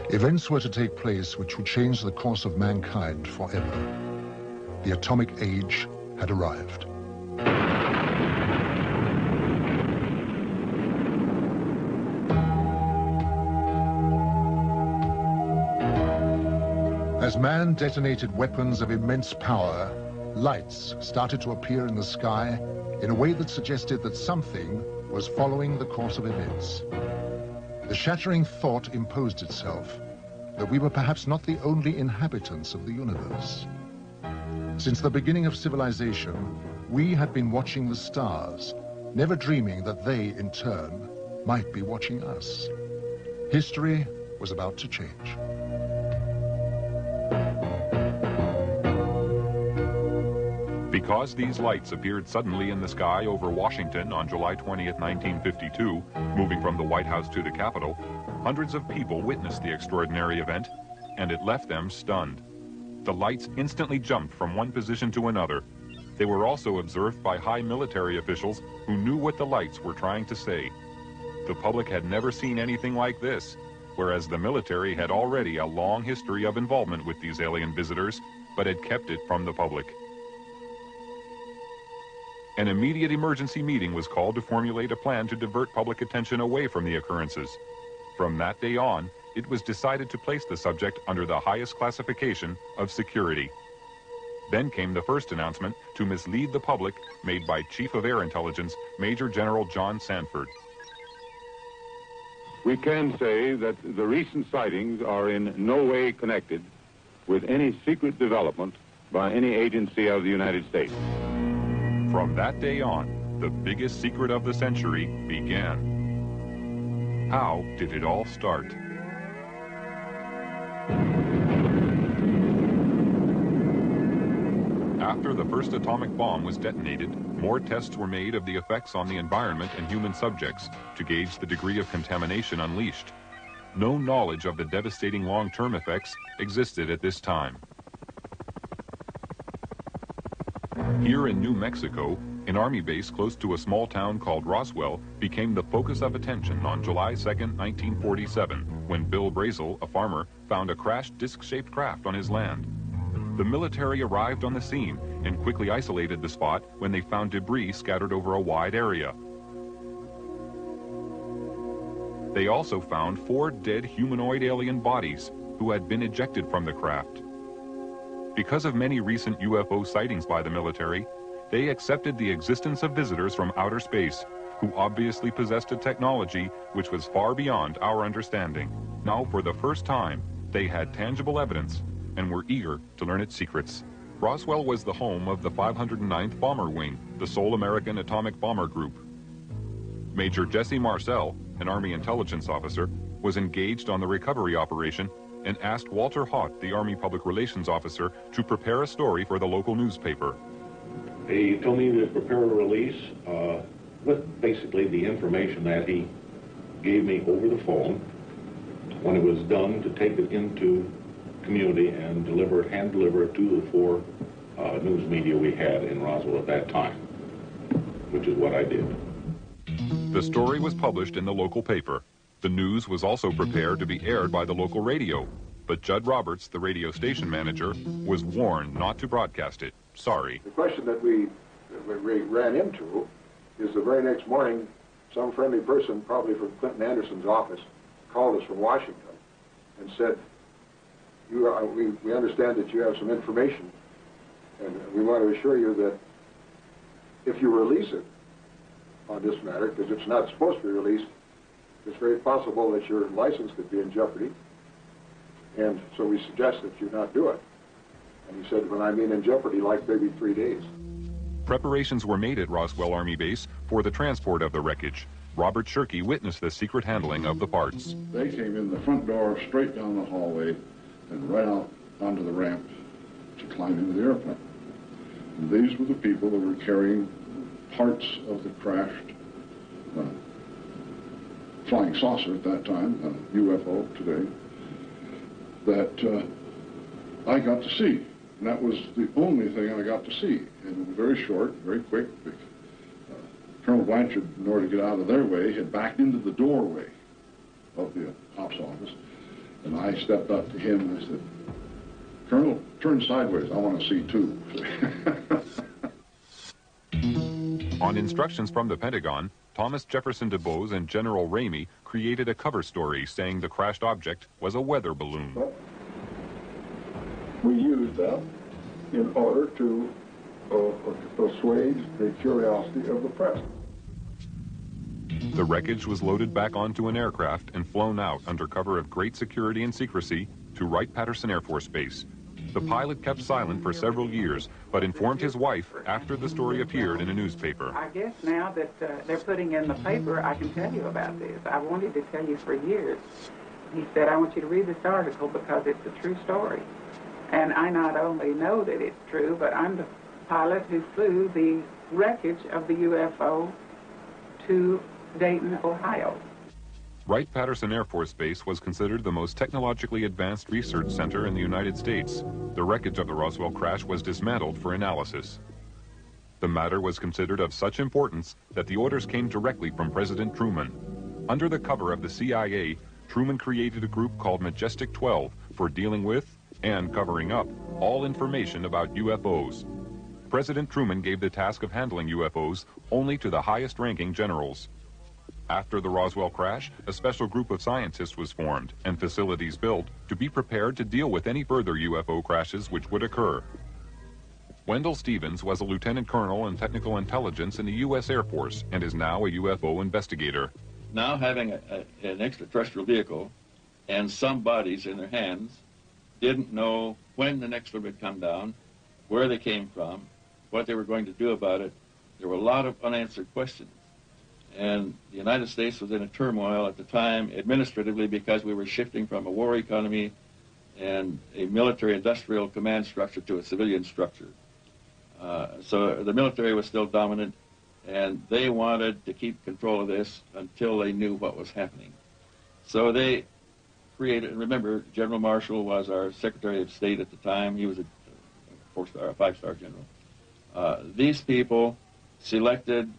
Events were to take place which would change the course of mankind forever. The atomic age had arrived. As man detonated weapons of immense power, lights started to appear in the sky in a way that suggested that something was following the course of events. The shattering thought imposed itself that we were perhaps not the only inhabitants of the universe. Since the beginning of civilization, we had been watching the stars, never dreaming that they, in turn, might be watching us. History was about to change. Because these lights appeared suddenly in the sky over Washington on July 20th, 1952, moving from the White House to the Capitol, hundreds of people witnessed the extraordinary event, and it left them stunned. The lights instantly jumped from one position to another. They were also observed by high military officials who knew what the lights were trying to say. The public had never seen anything like this, whereas the military had already a long history of involvement with these alien visitors, but had kept it from the public. An immediate emergency meeting was called to formulate a plan to divert public attention away from the occurrences. From that day on, it was decided to place the subject under the highest classification of security. Then came the first announcement to mislead the public made by Chief of Air Intelligence, Major General John Sanford. We can say that the recent sightings are in no way connected with any secret development by any agency of the United States. From that day on, the biggest secret of the century began. How did it all start? After the first atomic bomb was detonated, more tests were made of the effects on the environment and human subjects to gauge the degree of contamination unleashed. No knowledge of the devastating long-term effects existed at this time. Here in New Mexico, an army base close to a small town called Roswell became the focus of attention on July 2nd, 1947, when Bill Brazel, a farmer, found a crashed disc-shaped craft on his land. The military arrived on the scene and quickly isolated the spot when they found debris scattered over a wide area. They also found 4 dead humanoid alien bodies who had been ejected from the craft. Because of many recent UFO sightings by the military, they accepted the existence of visitors from outer space who obviously possessed a technology which was far beyond our understanding. Now, for the first time, they had tangible evidence and were eager to learn its secrets. Roswell was the home of the 509th Bomber Wing, the sole American atomic bomber group. Major Jesse Marcel, an Army intelligence officer, was engaged on the recovery operation and asked Walter Haught, the Army Public Relations Officer, to prepare a story for the local newspaper. He told me to prepare a release with basically the information that he gave me over the phone. When it was done, to take it into community and deliver it, hand deliver it to the 4 news media we had in Roswell at that time, which is what I did. The story was published in the local paper. The news was also prepared to be aired by the local radio, but Judd Roberts, the radio station manager, was warned not to broadcast it. Sorry. The question that we ran into is the very next morning, some friendly person, probably from Clinton Anderson's office, called us from Washington and said, we understand that you have some information, and we want to assure you that if you release it on this matter, because it's not supposed to be released, it's very possible that your license could be in jeopardy, and so we suggest that you not do it. And he said, when I mean in jeopardy, like maybe 3 days. Preparations were made at Roswell Army Base for the transport of the wreckage. Robert Shirkey witnessed the secret handling of the parts. They came in the front door, straight down the hallway, and right out onto the ramp to climb into the airplane. And these were the people that were carrying parts of the crashed flying saucer at that time, UFO today, that I got to see. And that was the only thing I got to see. And it was very short, very quick. Colonel Blanchard, in order to get out of their way, had backed into the doorway of the ops office. And I stepped up to him and I said, Colonel, turn sideways. I want to see too. On instructions from the Pentagon, Thomas Jefferson DuBose and General Ramey created a cover story saying the crashed object was a weather balloon. We used that in order to assuage the curiosity of the press. The wreckage was loaded back onto an aircraft and flown out under cover of great security and secrecy to Wright-Patterson Air Force Base. The pilot kept silent for several years, but informed his wife after the story appeared in a newspaper. I guess now that they're putting in the paper, I can tell you about this. I wanted to tell you for years. He said, I want you to read this article because it's a true story. And I not only know that it's true, but I'm the pilot who flew the wreckage of the UFO to Dayton, Ohio. Wright-Patterson Air Force Base was considered the most technologically advanced research center in the United States. The wreckage of the Roswell crash was dismantled for analysis. The matter was considered of such importance that the orders came directly from President Truman. Under the cover of the CIA, Truman created a group called Majestic 12 for dealing with and covering up all information about UFOs. President Truman gave the task of handling UFOs only to the highest-ranking generals. After the Roswell crash, a special group of scientists was formed and facilities built to be prepared to deal with any further UFO crashes which would occur. Wendell Stevens was a lieutenant colonel in technical intelligence in the U.S. Air Force and is now a UFO investigator. Now having an extraterrestrial vehicle and some bodies in their hands, didn't know when the next one would come down, where they came from, what they were going to do about it. There were a lot of unanswered questions. And the United States was in a turmoil at the time administratively because we were shifting from a war economy and a military-industrial command structure to a civilian structure. So the military was still dominant, and they wanted to keep control of this until they knew what was happening. So they created, remember, General Marshall was our Secretary of State at the time. He was a 4-star, a 5-star general. These people selected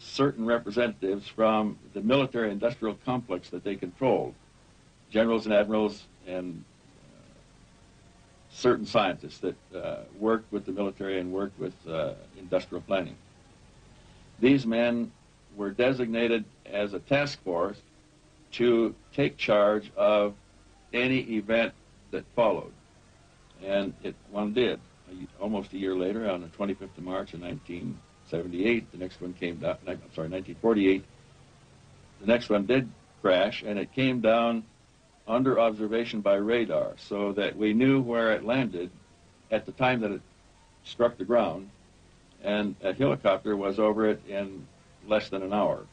certain representatives from the military-industrial complex that they controlled, generals and admirals and certain scientists that worked with the military and worked with industrial planning. These men were designated as a task force to take charge of any event that followed. And one did. Almost a year later, on the 25th of March of 1978, the next one came down, 1948, the next one did crash, and it came down under observation by radar, so that we knew where it landed at the time that it struck the ground, and a helicopter was over it in less than an hour.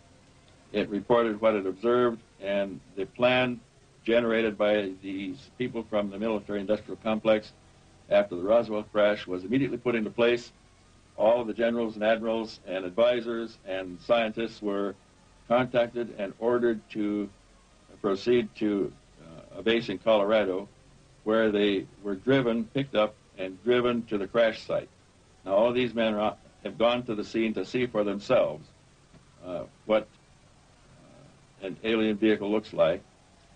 It reported what it observed, and the plan generated by these people from the military-industrial complex after the Roswell crash was immediately put into place. All of the generals and admirals and advisors and scientists were contacted and ordered to proceed to a base in Colorado, where they were picked up and driven to the crash site. Now, all of these men have gone to the scene to see for themselves what an alien vehicle looks like,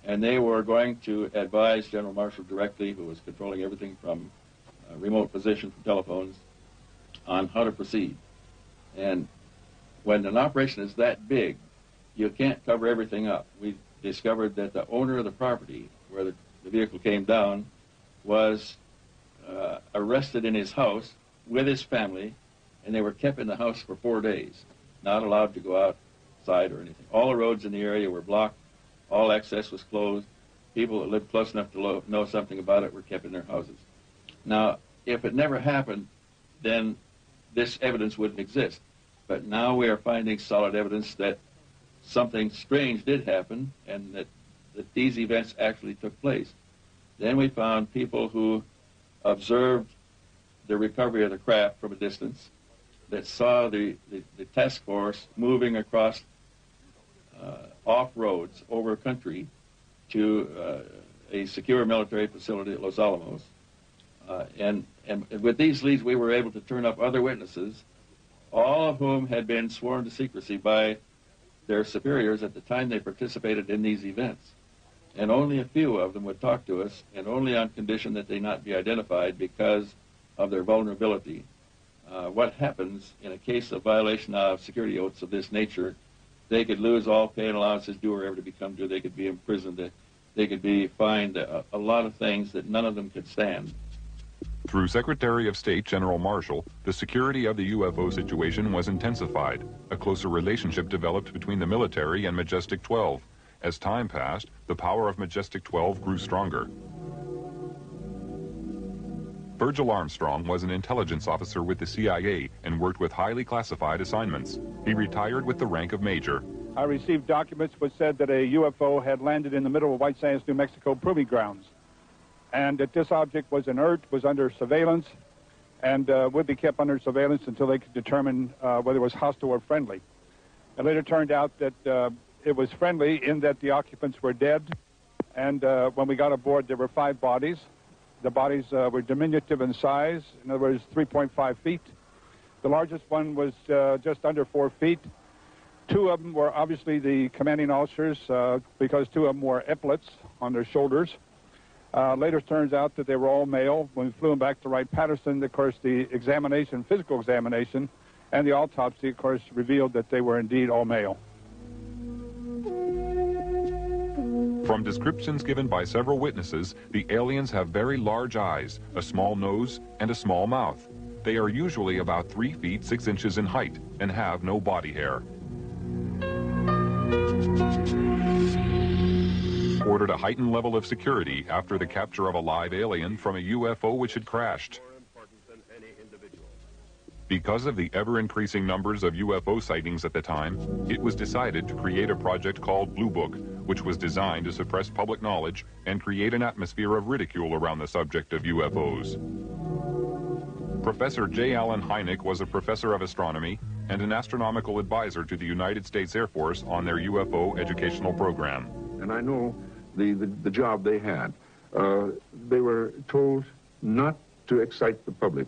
and they were going to advise General Marshall directly, who was controlling everything from remote position from telephones, on how to proceed. And when an operation is that big, you can't cover everything up. We discovered that the owner of the property where the vehicle came down was arrested in his house with his family, and they were kept in the house for 4 days, not allowed to go outside or anything. All the roads in the area were blocked. All access was closed. People that lived close enough to know something about it were kept in their houses. Now, if it never happened, then this evidence wouldn't exist. But now we are finding solid evidence that something strange did happen, and that these events actually took place. Then we found people who observed the recovery of the craft from a distance, that saw the task force moving across off roads over country to a secure military facility at Los Alamos. And with these leads, we were able to turn up other witnesses, all of whom had been sworn to secrecy by their superiors at the time they participated in these events. And only a few of them would talk to us, and only on condition that they not be identified because of their vulnerability. What happens in a case of violation of security oaths of this nature, they could lose all pay and allowances due or ever to become due. They could be imprisoned. They could be fined a lot of things that none of them could stand. Through Secretary of State General Marshall, the security of the UFO situation was intensified. A closer relationship developed between the military and Majestic 12. As time passed, the power of Majestic 12 grew stronger. Virgil Armstrong was an intelligence officer with the CIA and worked with highly classified assignments. He retired with the rank of major. I received documents which said that a UFO had landed in the middle of White Sands, New Mexico proving grounds, and that this object was inert, was under surveillance, and would be kept under surveillance until they could determine whether it was hostile or friendly. It later turned out that it was friendly in that the occupants were dead, and when we got aboard, there were 5 bodies. The bodies were diminutive in size, in other words, 3.5 feet. The largest one was just under 4 feet. 2 of them were obviously the commanding officers because 2 of them wore epaulets on their shoulders. Later turns out that they were all male. When we flew them back to Wright-Patterson, of course, the examination, physical examination, and the autopsy, of course, revealed that they were indeed all male. From descriptions given by several witnesses, the aliens have very large eyes, a small nose, and a small mouth. They are usually about 3 feet 6 inches in height and have no body hair. Ordered a heightened level of security after the capture of a live alien from a UFO which had crashed. Because of the ever-increasing numbers of UFO sightings at the time, it was decided to create a project called Blue Book, which was designed to suppress public knowledge and create an atmosphere of ridicule around the subject of UFOs. Professor J. Allen Hynek was a professor of astronomy and an astronomical advisor to the United States Air Force on their UFO educational program. And I know the job they had. They were told not to excite the public.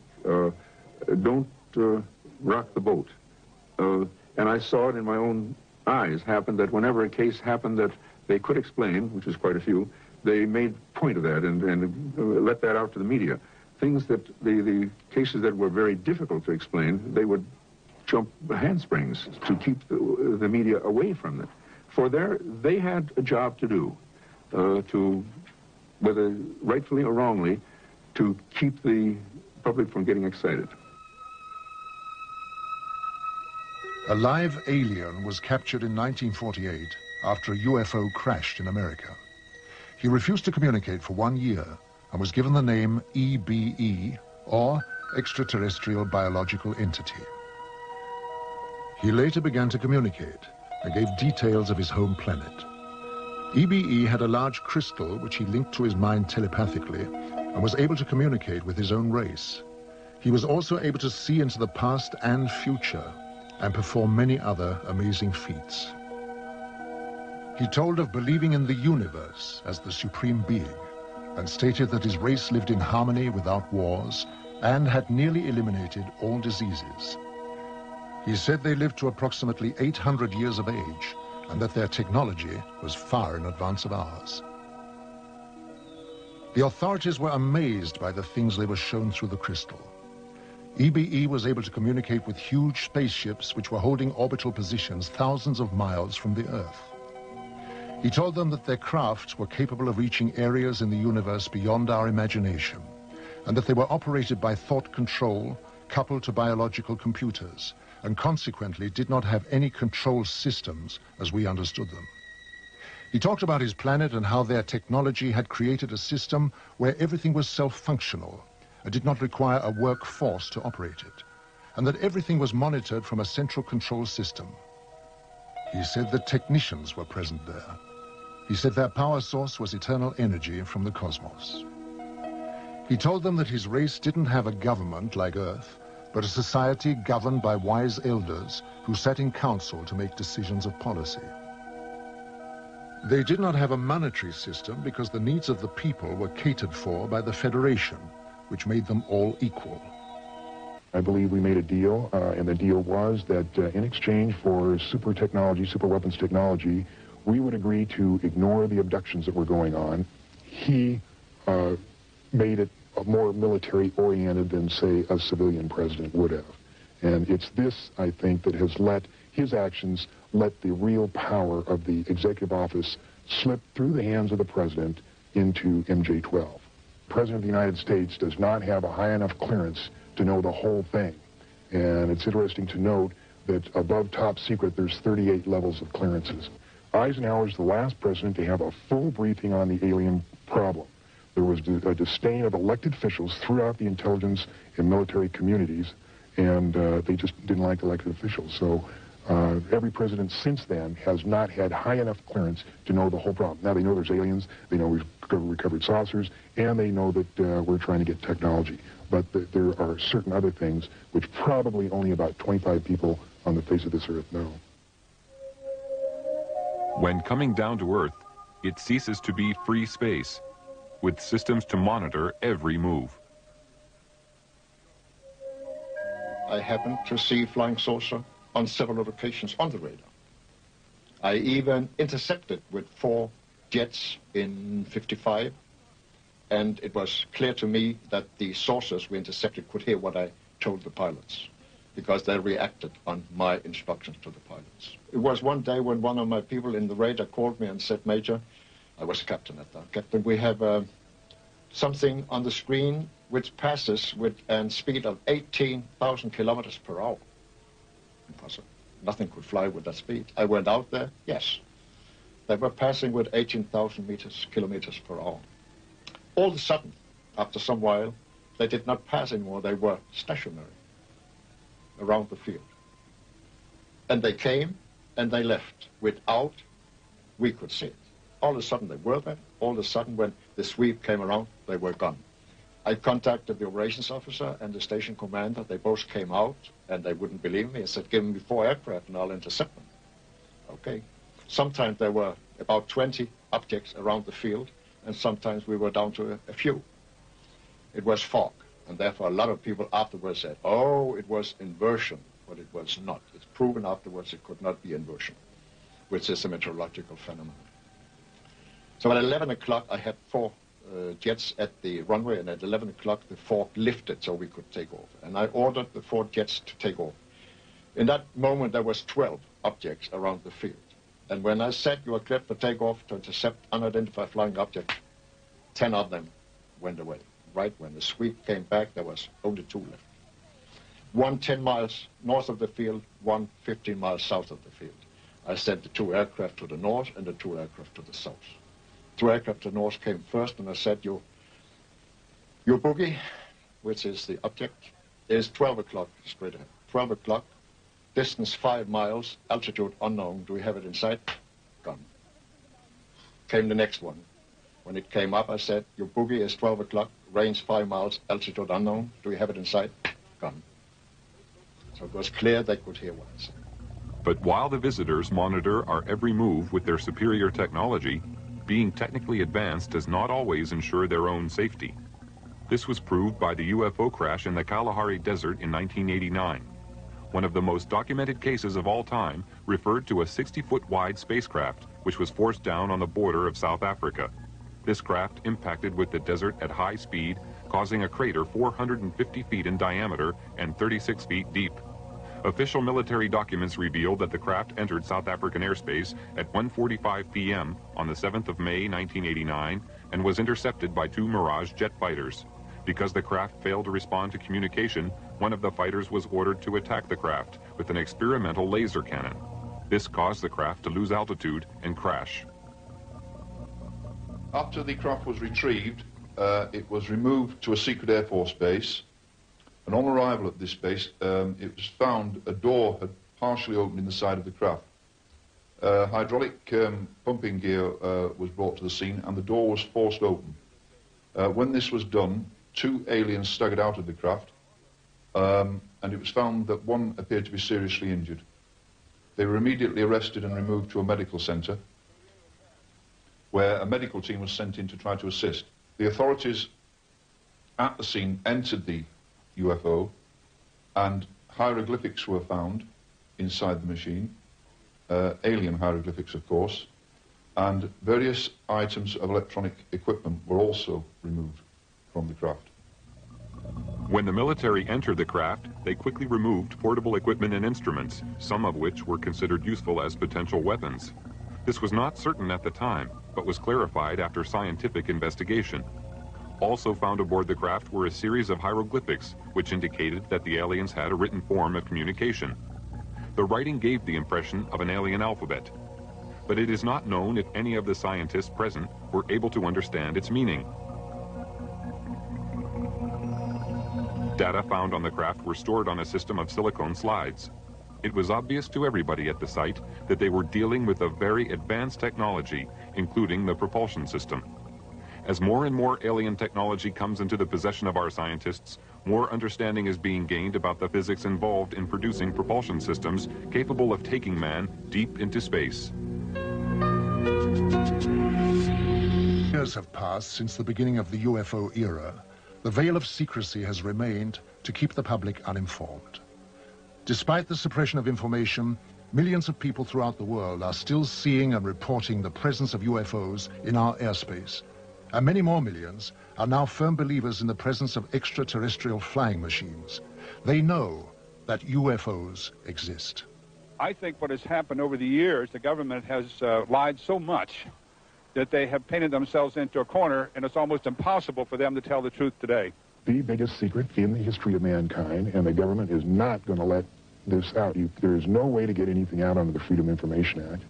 Don't rock the boat. And I saw it in my own eyes happen that whenever a case happened that they could explain, which is quite a few, they made point of that and let that out to the media. Things that, the cases that were very difficult to explain, they would jump handsprings to keep the media away from it. For they had a job to do, to, whether rightfully or wrongly, to keep the public from getting excited. A live alien was captured in 1948 after a UFO crashed in America. He refused to communicate for 1 year and was given the name EBE, or Extraterrestrial Biological Entity. He later began to communicate and gave details of his home planet. EBE had a large crystal which he linked to his mind telepathically and was able to communicate with his own race. He was also able to see into the past and future and perform many other amazing feats. He told of believing in the universe as the supreme being and stated that his race lived in harmony without wars and had nearly eliminated all diseases. He said they lived to approximately 800 years of age and that their technology was far in advance of ours. The authorities were amazed by the things they were shown through the crystal. EBE was able to communicate with huge spaceships which were holding orbital positions thousands of miles from the Earth. He told them that their crafts were capable of reaching areas in the universe beyond our imagination, and that they were operated by thought control coupled to biological computers, and consequently did not have any control systems as we understood them. He talked about his planet and how their technology had created a system where everything was self-functional and did not require a workforce to operate it, and that everything was monitored from a central control system. He said that technicians were present there. He said their power source was eternal energy from the cosmos. He told them that his race didn't have a government like Earth, but a society governed by wise elders who sat in council to make decisions of policy. They did not have a monetary system because the needs of the people were catered for by the Federation, which made them all equal. I believe we made a deal, and the deal was that in exchange for super technology, super weapons technology, we would agree to ignore the abductions that were going on. He made it more military-oriented than, say, a civilian president would have. And it's this, I think, that has let his actions let the real power of the executive office slip through the hands of the president into MJ-12. The President of the United States does not have a high enough clearance to know the whole thing. And it's interesting to note that above top secret, there's 38 levels of clearances. Eisenhower's the last president to have a full briefing on the alien problem. There was a disdain of elected officials throughout the intelligence and military communities, and they just didn't like elected officials. So every president since then has not had high enough clearance to know the whole problem. Now they know there's aliens, they know we've recovered saucers, and they know that we're trying to get technology. But there are certain other things which probably only about 25 people on the face of this earth know. When coming down to Earth, it ceases to be free space, with systems to monitor every move. I happened to see flying saucer on several occasions on the radar. I even intercepted with 4 jets in '55, and it was clear to me that the saucers we intercepted could hear what I told the pilots, because they reacted on my instructions to the pilots. It was one day when one of my people in the radar called me and said, "Major," I was a captain at that, "Captain, we have something on the screen which passes with a speed of 18,000 kilometers per hour. Impossible. Nothing could fly with that speed. I went out there, yes. They were passing with 18,000 kilometers per hour. All of a sudden, after some while, they did not pass anymore. They were stationary around the field. And they came and they left without we could see it. All of a sudden they were there. All of a sudden when the sweep came around, they were gone. I contacted the operations officer and the station commander. They both came out and they wouldn't believe me. I said, "Give me 4 aircraft and I'll intercept them." Okay. Sometimes there were about 20 objects around the field, and sometimes we were down to a few. It was fog, and therefore a lot of people afterwards said, "Oh, it was inversion," but it was not. It's proven afterwards it could not be inversion, which is a meteorological phenomenon. So at 11 o'clock, I had 4 jets at the runway, and at 11 o'clock, the fort lifted so we could take off. And I ordered the 4 jets to take off. In that moment, there was 12 objects around the field. And when I said you are cleared for takeoff to intercept unidentified flying objects, 10 of them went away. Right when the sweep came back, there was only 2 left. One 10 miles north of the field, one 15 miles south of the field. I sent the 2 aircraft to the north and the 2 aircraft to the south. 2 aircraft to the north came first, and I said, your boogie, which is the object, is 12 o'clock straight ahead. 12 o'clock, distance 5 miles, altitude unknown. Do we have it in sight? Gone. Came the next one. When it came up, I said, your boogie is 12 o'clock, range 5 miles, altitude unknown. Do we have it in sight? Gone. So it was clear they could hear what I said. But while the visitors monitor our every move with their superior technology, being technically advanced does not always ensure their own safety. This was proved by the UFO crash in the Kalahari Desert in 1989. One of the most documented cases of all time referred to a 60-foot wide spacecraft which was forced down on the border of South Africa. This craft impacted with the desert at high speed, causing a crater 450 feet in diameter and 36 feet deep. Official military documents revealed that the craft entered South African airspace at 1:45 p.m. on the 7th of May 1989 and was intercepted by 2 Mirage jet fighters. Because the craft failed to respond to communication, one of the fighters was ordered to attack the craft with an experimental laser cannon. This caused the craft to lose altitude and crash. After the craft was retrieved, it was removed to a secret Air Force base. And on arrival at this base, it was found a door had partially opened in the side of the craft. Hydraulic pumping gear was brought to the scene, and the door was forced open. When this was done, 2 aliens staggered out of the craft, and it was found that one appeared to be seriously injured. They were immediately arrested and removed to a medical center, where a medical team was sent in to try to assist. The authorities at the scene entered the UFO, and hieroglyphics were found inside the machine, alien hieroglyphics, of course, and various items of electronic equipment were also removed from the craft. When the military entered the craft, they quickly removed portable equipment and instruments, some of which were considered useful as potential weapons. This was not certain at the time, but was clarified after scientific investigation. Also found aboard the craft were a series of hieroglyphics, which indicated that the aliens had a written form of communication. The writing gave the impression of an alien alphabet, but it is not known if any of the scientists present were able to understand its meaning. Data found on the craft were stored on a system of silicone slides. It was obvious to everybody at the site that they were dealing with a very advanced technology, including the propulsion system. As more and more alien technology comes into the possession of our scientists, more understanding is being gained about the physics involved in producing propulsion systems capable of taking man deep into space. Years have passed since the beginning of the UFO era. The veil of secrecy has remained to keep the public uninformed. Despite the suppression of information, millions of people throughout the world are still seeing and reporting the presence of UFOs in our airspace. And many more millions are now firm believers in the presence of extraterrestrial flying machines. They know that UFOs exist. I think what has happened over the years, the government has lied so much that they have painted themselves into a corner, and it's almost impossible for them to tell the truth today. The biggest secret in the history of mankind, and the government is not going to let this out. There is no way to get anything out under the Freedom of Information Act.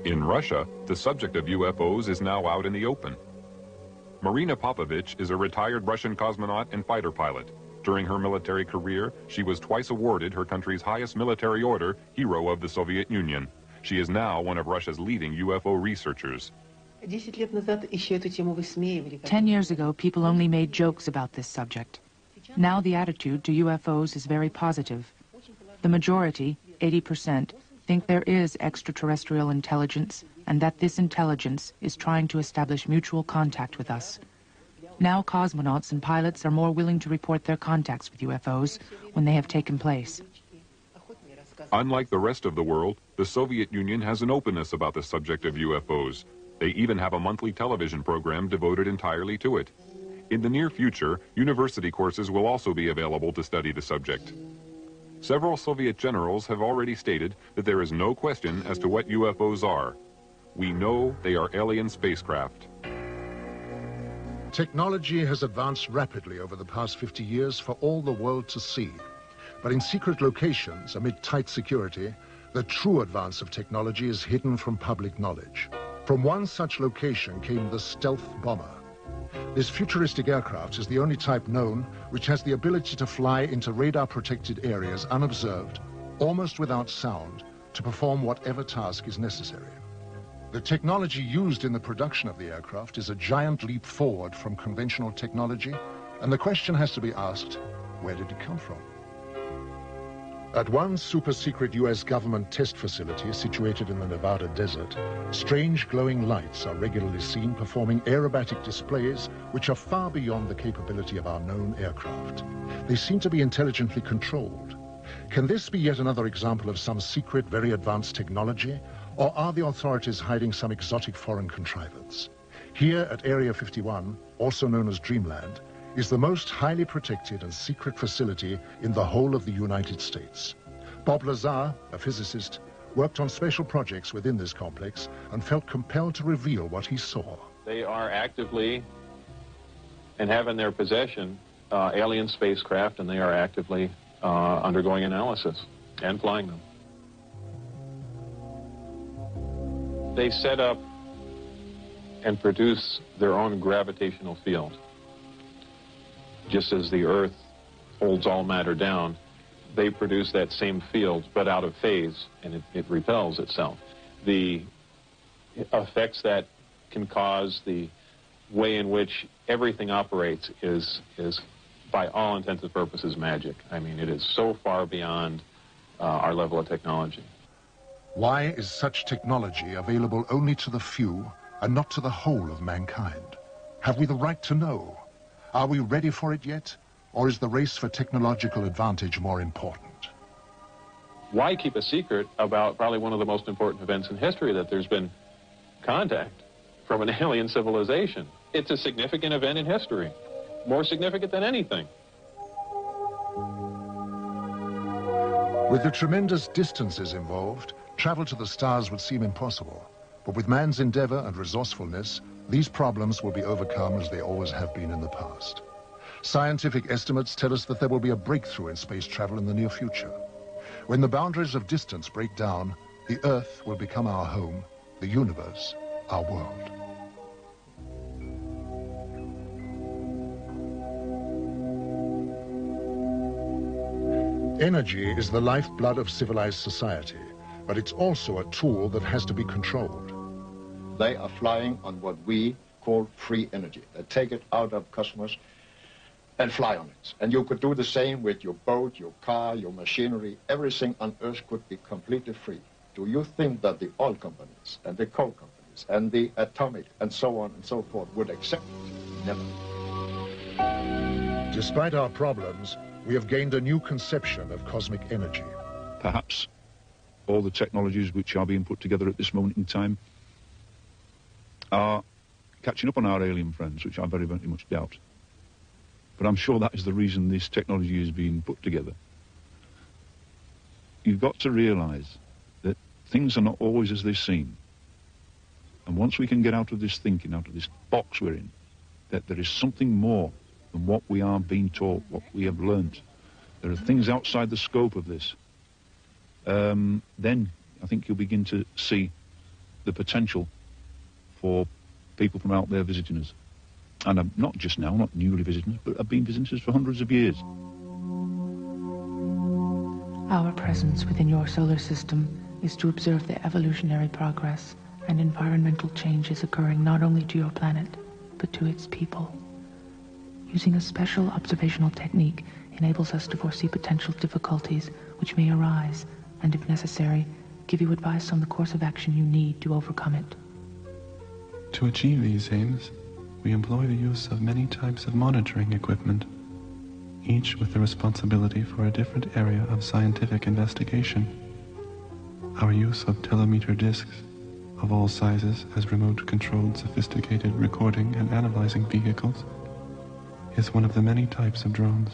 In Russia, the subject of UFOs is now out in the open. Marina Popovich is a retired Russian cosmonaut and fighter pilot. During her military career, she was twice awarded her country's highest military order, Hero of the Soviet Union. She is now one of Russia's leading UFO researchers. 10 years ago, people only made jokes about this subject. Now the attitude to UFOs is very positive. The majority, 80%, think there is extraterrestrial intelligence and that this intelligence is trying to establish mutual contact with us. Now cosmonauts and pilots are more willing to report their contacts with UFOs when they have taken place. Unlike the rest of the world, the Soviet Union has an openness about the subject of UFOs. They even have a monthly television program devoted entirely to it. In the near future, university courses will also be available to study the subject. Several Soviet generals have already stated that there is no question as to what UFOs are. We know they are alien spacecraft. Technology has advanced rapidly over the past 50 years for all the world to see. But in secret locations, amid tight security, the true advance of technology is hidden from public knowledge. From one such location came the stealth bomber. This futuristic aircraft is the only type known which has the ability to fly into radar-protected areas unobserved, almost without sound, to perform whatever task is necessary. The technology used in the production of the aircraft is a giant leap forward from conventional technology, and the question has to be asked, where did it come from? At one super-secret US government test facility situated in the Nevada desert, strange glowing lights are regularly seen performing aerobatic displays which are far beyond the capability of our known aircraft. They seem to be intelligently controlled. Can this be yet another example of some secret, very advanced technology? Or are the authorities hiding some exotic foreign contrivance? Here at Area 51, also known as Dreamland, is the most highly protected and secret facility in the whole of the United States. Bob Lazar, a physicist, worked on special projects within this complex and felt compelled to reveal what he saw. They are actively and have in their possession alien spacecraft, and they are actively undergoing analysis and flying them. They set up and produce their own gravitational field. Just as the Earth holds all matter down, they produce that same field, but out of phase, and it repels itself. The effects that can cause, the way in which everything operates is by all intents and purposes, magic. I mean, it is so far beyond our level of technology. Why is such technology available only to the few and not to the whole of mankind? Have we the right to know? Are we ready for it yet? Or is the race for technological advantage more important? Why keep a secret about probably one of the most important events in history, that there's been contact from an alien civilization? It's a significant event in history, more significant than anything. With the tremendous distances involved, travel to the stars would seem impossible. But with man's endeavor and resourcefulness, these problems will be overcome as they always have been in the past. Scientific estimates tell us that there will be a breakthrough in space travel in the near future. When the boundaries of distance break down, the Earth will become our home, the universe, our world. Energy is the lifeblood of civilized society, but it's also a tool that has to be controlled. They are flying on what we call free energy. They take it out of cosmos and fly on it. And you could do the same with your boat, your car, your machinery. Everything on Earth could be completely free. Do you think that the oil companies and the coal companies and the atomic and so on and so forth would accept it? Never. Despite our problems, we have gained a new conception of cosmic energy. Perhaps all the technologies which are being put together at this moment in time are catching up on our alien friends, which I very, very much doubt. But I'm sure that is the reason this technology is being put together. You've got to realize that things are not always as they seem. And once we can get out of this thinking, out of this box we're in, that there is something more than what we are being taught, what we have learnt. There are things outside the scope of this. Then I think you'll begin to see the potential for people from out there visiting us. And not just now, not newly visiting us, but have been visiting us for hundreds of years. Our presence within your solar system is to observe the evolutionary progress and environmental changes occurring not only to your planet, but to its people. Using a special observational technique enables us to foresee potential difficulties which may arise, and if necessary, give you advice on the course of action you need to overcome it. To achieve these aims, we employ the use of many types of monitoring equipment, each with the responsibility for a different area of scientific investigation. Our use of telemeter discs of all sizes as remote-controlled sophisticated recording and analyzing vehicles is one of the many types of drones.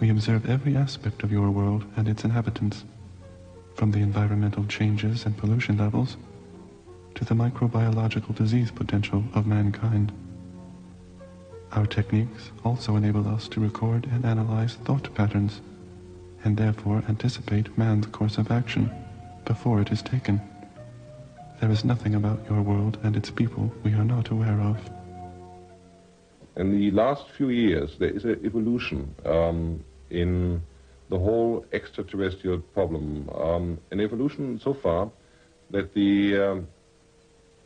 We observe every aspect of your world and its inhabitants, from the environmental changes and pollution levels to the microbiological disease potential of mankind. Our techniques also enable us to record and analyze thought patterns, and therefore anticipate man's course of action before it is taken. There is nothing about your world and its people we are not aware of. In the last few years, there is an evolution in the whole extraterrestrial problem. An evolution so far that the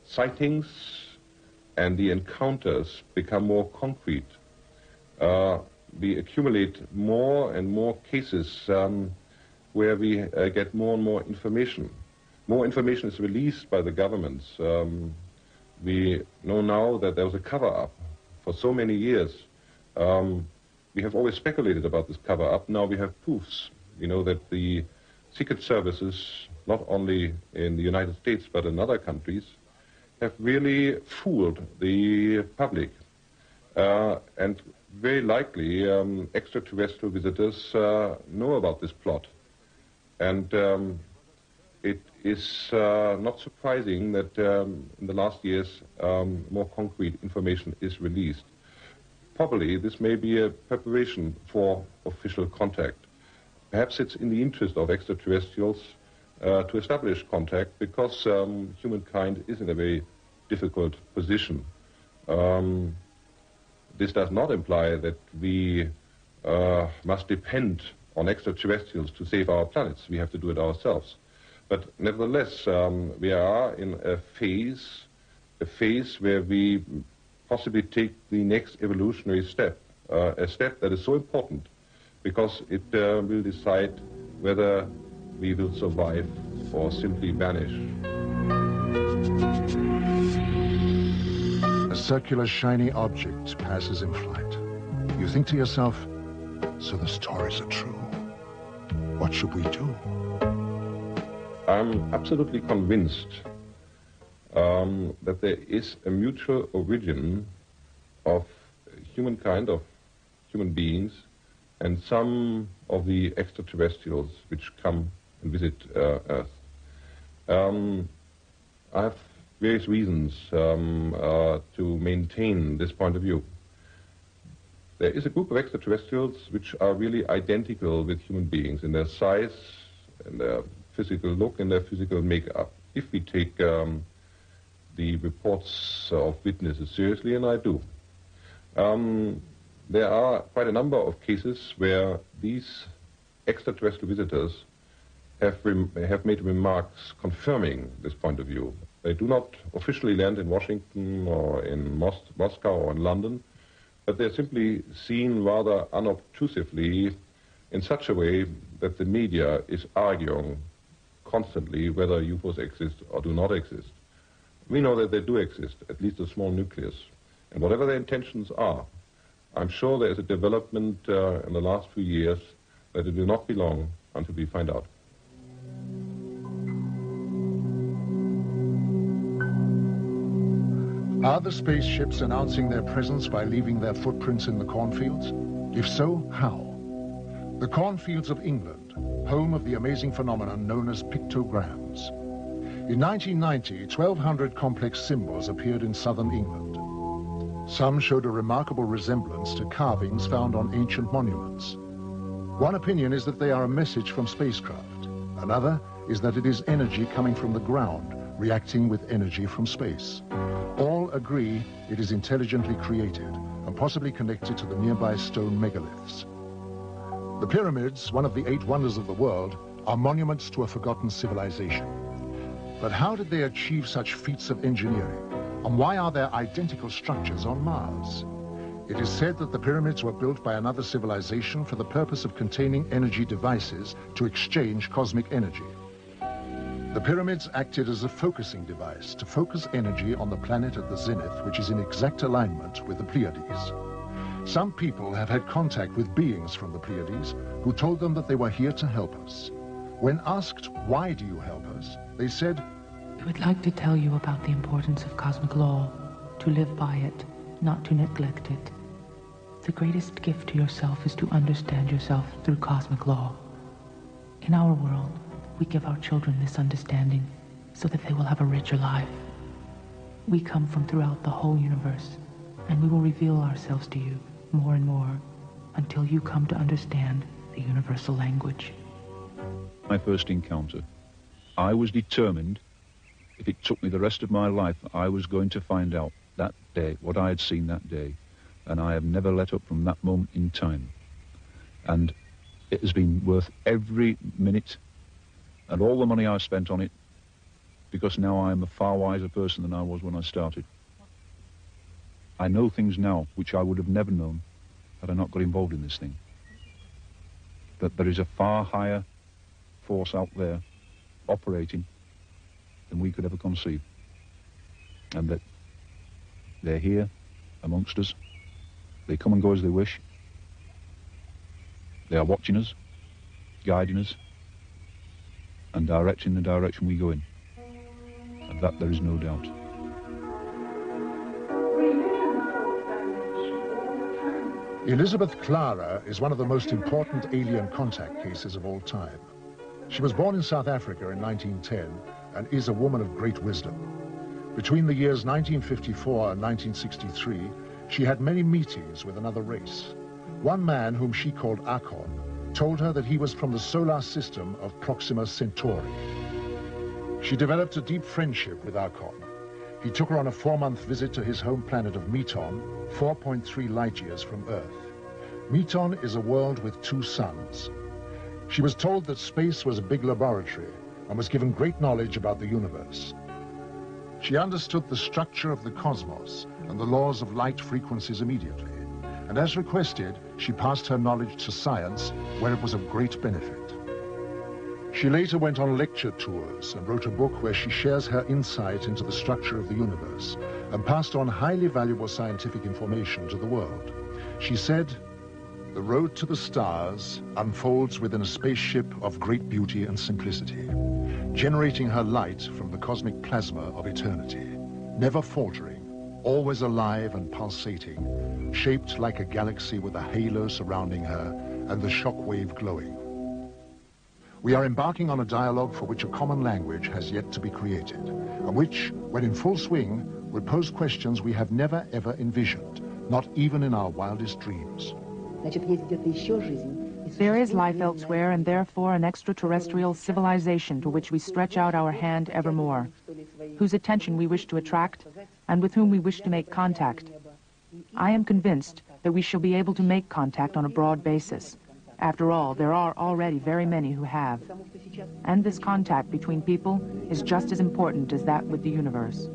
sightings and the encounters become more concrete. We accumulate more and more cases where we get more and more information. More information is released by the governments. We know now that there was a cover-up for so many years. We have always speculated about this cover-up. Now we have proofs. We know that the secret services, not only in the United States but in other countries, have really fooled the public. And very likely extraterrestrial visitors know about this plot. And it is not surprising that in the last years more concrete information is released. Probably this may be a preparation for official contact. Perhaps it's in the interest of extraterrestrials to establish contact because humankind is in a very difficult position. This does not imply that we must depend on extraterrestrials to save our planets. We have to do it ourselves. But nevertheless, we are in a phase where we possibly take the next evolutionary step, a step that is so important because it will decide whether we will survive or simply vanish. A circular, shiny object passes in flight. You think to yourself, so the stories are true. What should we do? I'm absolutely convinced that there is a mutual origin of humankind, of human beings, and some of the extraterrestrials which come and visit Earth. I have various reasons to maintain this point of view. There is a group of extraterrestrials which are really identical with human beings in their size, in their physical look, and their physical makeup. If we take the reports of witnesses seriously, and I do. There are quite a number of cases where these extraterrestrial visitors have made remarks confirming this point of view. They do not officially land in Washington or in Moscow or in London, but they're simply seen rather unobtrusively in such a way that the media is arguing constantly whether UFOs exist or do not exist. We know that they do exist, at least a small nucleus. And whatever their intentions are, I'm sure there is a development in the last few years that it will not be long until we find out. Are the spaceships announcing their presence by leaving their footprints in the cornfields? If so, how? The cornfields of England, home of the amazing phenomenon known as pictograms. In 1990, 1,200 complex symbols appeared in southern England. Some showed a remarkable resemblance to carvings found on ancient monuments. One opinion is that they are a message from spacecraft. Another is that it is energy coming from the ground, reacting with energy from space. All agree it is intelligently created and possibly connected to the nearby stone megaliths. The pyramids, one of the 8 wonders of the world, are monuments to a forgotten civilization. But how did they achieve such feats of engineering? And why are there identical structures on Mars? It is said that the pyramids were built by another civilization for the purpose of containing energy devices to exchange cosmic energy. The pyramids acted as a focusing device to focus energy on the planet at the zenith, which is in exact alignment with the Pleiades. Some people have had contact with beings from the Pleiades who told them that they were here to help us. When asked, why do you help us, they said, We would like to tell you about the importance of cosmic law, to live by it, not to neglect it. The greatest gift to yourself is to understand yourself through cosmic law. In our world, we give our children this understanding so that they will have a richer life. We come from throughout the whole universe, and we will reveal ourselves to you more and more until you come to understand the universal language. My first encounter, I was determined, if it took me the rest of my life, I was going to find out that day what I had seen that day, and I have never let up from that moment in time. And it has been worth every minute and all the money I spent on it, because now I am a far wiser person than I was when I started. I know things now which I would have never known had I not got involved in this thing. That there is a far higher force out there operating than we could ever conceive, and that they're here amongst us. They come and go as they wish. They are watching us, guiding us, and directing the direction we go in. Of that there is no doubt. Elizabeth Clara is one of the most important alien contact cases of all time. She was born in South Africa in 1910 and is a woman of great wisdom. Between the years 1954 and 1963, she had many meetings with another race. One man, whom she called Archon, told her that he was from the solar system of Proxima Centauri. She developed a deep friendship with Archon. He took her on a 4-month visit to his home planet of Meton, 4.3 light years from Earth. Meton is a world with 2 suns. She was told that space was a big laboratory and was given great knowledge about the universe. She understood the structure of the cosmos and the laws of light frequencies immediately, and as requested, she passed her knowledge to science, where it was of great benefit. She later went on lecture tours and wrote a book where she shares her insight into the structure of the universe and passed on highly valuable scientific information to the world. She said, "The road to the stars unfolds within a spaceship of great beauty and simplicity, generating her light from the cosmic plasma of eternity, never faltering, always alive and pulsating, shaped like a galaxy with a halo surrounding her and the shock wave glowing. We are embarking on a dialogue for which a common language has yet to be created, and which, when in full swing, will pose questions we have never ever envisioned, not even in our wildest dreams." There is life elsewhere, and therefore an extraterrestrial civilization to which we stretch out our hand evermore, whose attention we wish to attract, and with whom we wish to make contact. I am convinced that we shall be able to make contact on a broad basis. After all, there are already very many who have. And this contact between people is just as important as that with the universe.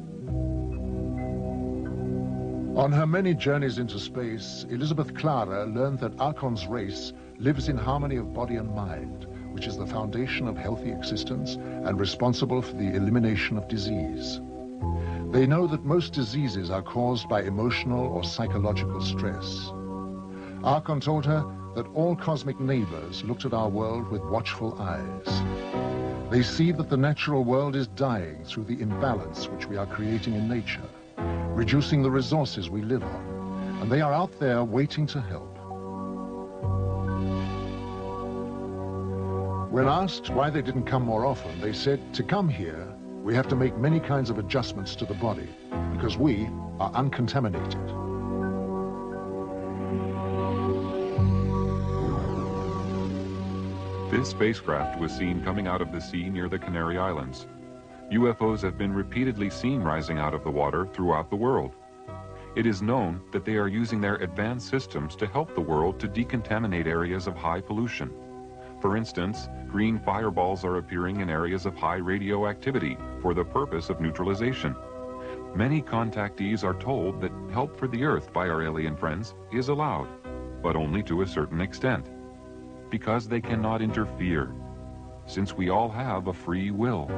On her many journeys into space, Elizabeth Clara learned that Archon's race lives in harmony of body and mind, which is the foundation of healthy existence and responsible for the elimination of disease. They know that most diseases are caused by emotional or psychological stress. Archon told her that all cosmic neighbors looked at our world with watchful eyes. They see that the natural world is dying through the imbalance which we are creating in nature, reducing the resources we live on, and they are out there waiting to help. When asked why they didn't come more often, they said, to come here, we have to make many kinds of adjustments to the body, because we are uncontaminated. This spacecraft was seen coming out of the sea near the Canary Islands. UFOs have been repeatedly seen rising out of the water throughout the world. It is known that they are using their advanced systems to help the world to decontaminate areas of high pollution. For instance, green fireballs are appearing in areas of high radioactivity for the purpose of neutralization. Many contactees are told that help for the Earth by our alien friends is allowed, but only to a certain extent, because they cannot interfere, since we all have a free will.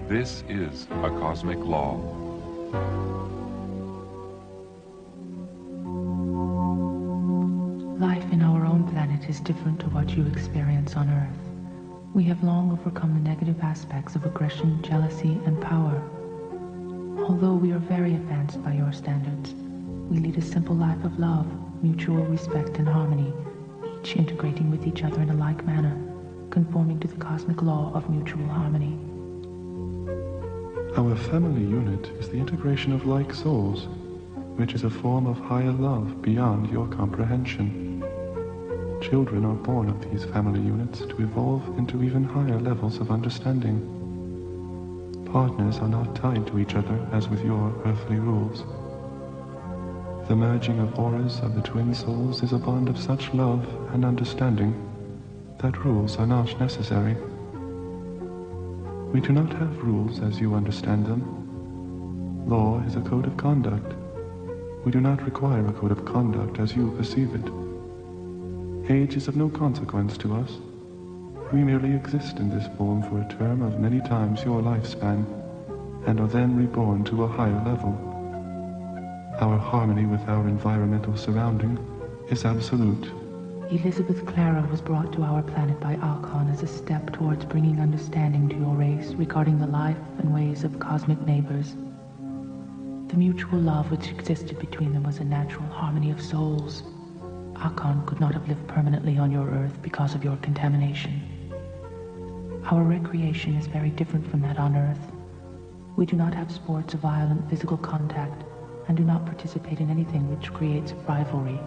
This is a cosmic law. Life in our own planet is different to what you experience on Earth. We have long overcome the negative aspects of aggression, jealousy, and power. Although we are very advanced by your standards, we lead a simple life of love, mutual respect, and harmony, each integrating with each other in a like manner, conforming to the cosmic law of mutual harmony. Our family unit is the integration of like souls, which is a form of higher love beyond your comprehension. Children are born of these family units to evolve into even higher levels of understanding. Partners are not tied to each other as with your earthly rules. The merging of auras of the twin souls is a bond of such love and understanding that rules are not necessary. We do not have rules as you understand them. Law is a code of conduct. We do not require a code of conduct as you perceive it. Age is of no consequence to us. We merely exist in this form for a term of many times your lifespan, and are then reborn to a higher level. Our harmony with our environmental surrounding is absolute. Elizabeth Clara was brought to our planet by Archon as a step towards bringing understanding to your race regarding the life and ways of cosmic neighbors. The mutual love which existed between them was a natural harmony of souls. Archon could not have lived permanently on your Earth because of your contamination. Our recreation is very different from that on Earth. We do not have sports of violent physical contact and do not participate in anything which creates rivalry.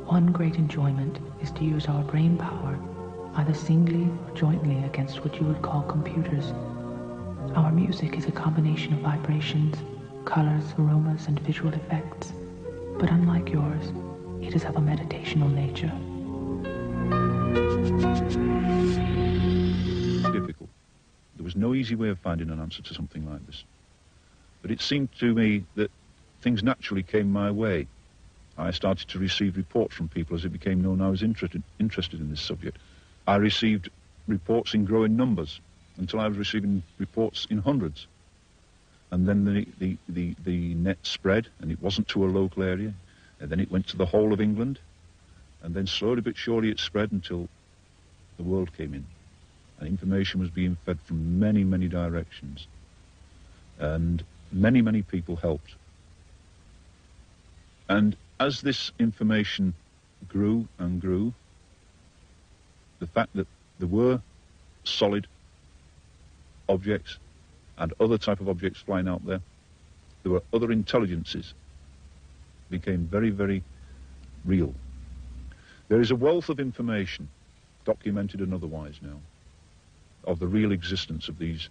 One great enjoyment is to use our brain power, either singly or jointly, against what you would call computers. Our music is a combination of vibrations, colors, aromas, and visual effects. But unlike yours, it is of a meditational nature. Difficult. There was no easy way of finding an answer to something like this. But it seemed to me that things naturally came my way. I started to receive reports from people as it became known I was interested in this subject. I received reports in growing numbers until I was receiving reports in hundreds. And then the net spread, and it wasn't to a local area, and then it went to the whole of England, and then slowly but surely it spread until the world came in. And information was being fed from many, many directions. And many, many people helped. And as this information grew and grew, the fact that there were solid objects and other type of objects flying out there, there were other intelligences, became very, very real. There is a wealth of information, documented and otherwise now, of the real existence of these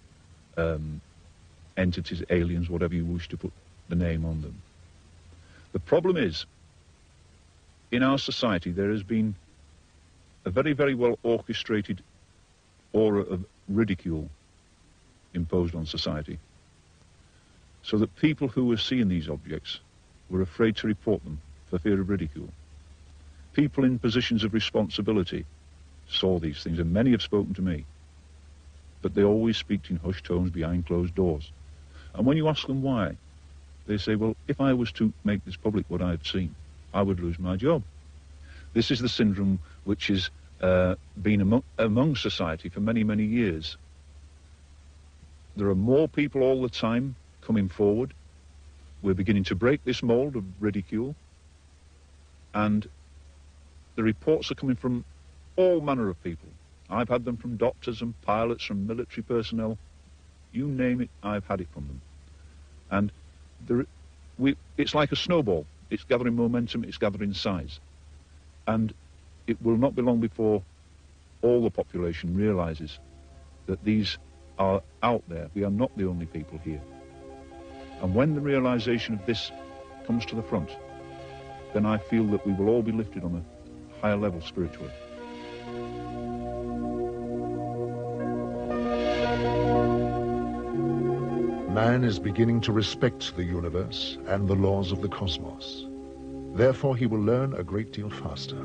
entities, aliens, whatever you wish to put the name on them. The problem is, in our society, there has been a very, very well orchestrated aura of ridicule imposed on society, so that people who were seeing these objects were afraid to report them for fear of ridicule. People in positions of responsibility saw these things, and many have spoken to me, but they always speak in hushed tones behind closed doors. And when you ask them why, they say, well, if I was to make this public what I've seen, I would lose my job. This is the syndrome which has been among society for many, many years. There are more people all the time coming forward. We're beginning to break this mold of ridicule. And the reports are coming from all manner of people. I've had them from doctors and pilots, from military personnel. You name it, I've had it from them. And it's like a snowball. It's gathering momentum, it's gathering size. And it will not be long before all the population realizes that these are out there. We are not the only people here. And when the realization of this comes to the front, then I feel that we will all be lifted on a higher level spiritually. Man is beginning to respect the universe and the laws of the cosmos. Therefore, he will learn a great deal faster.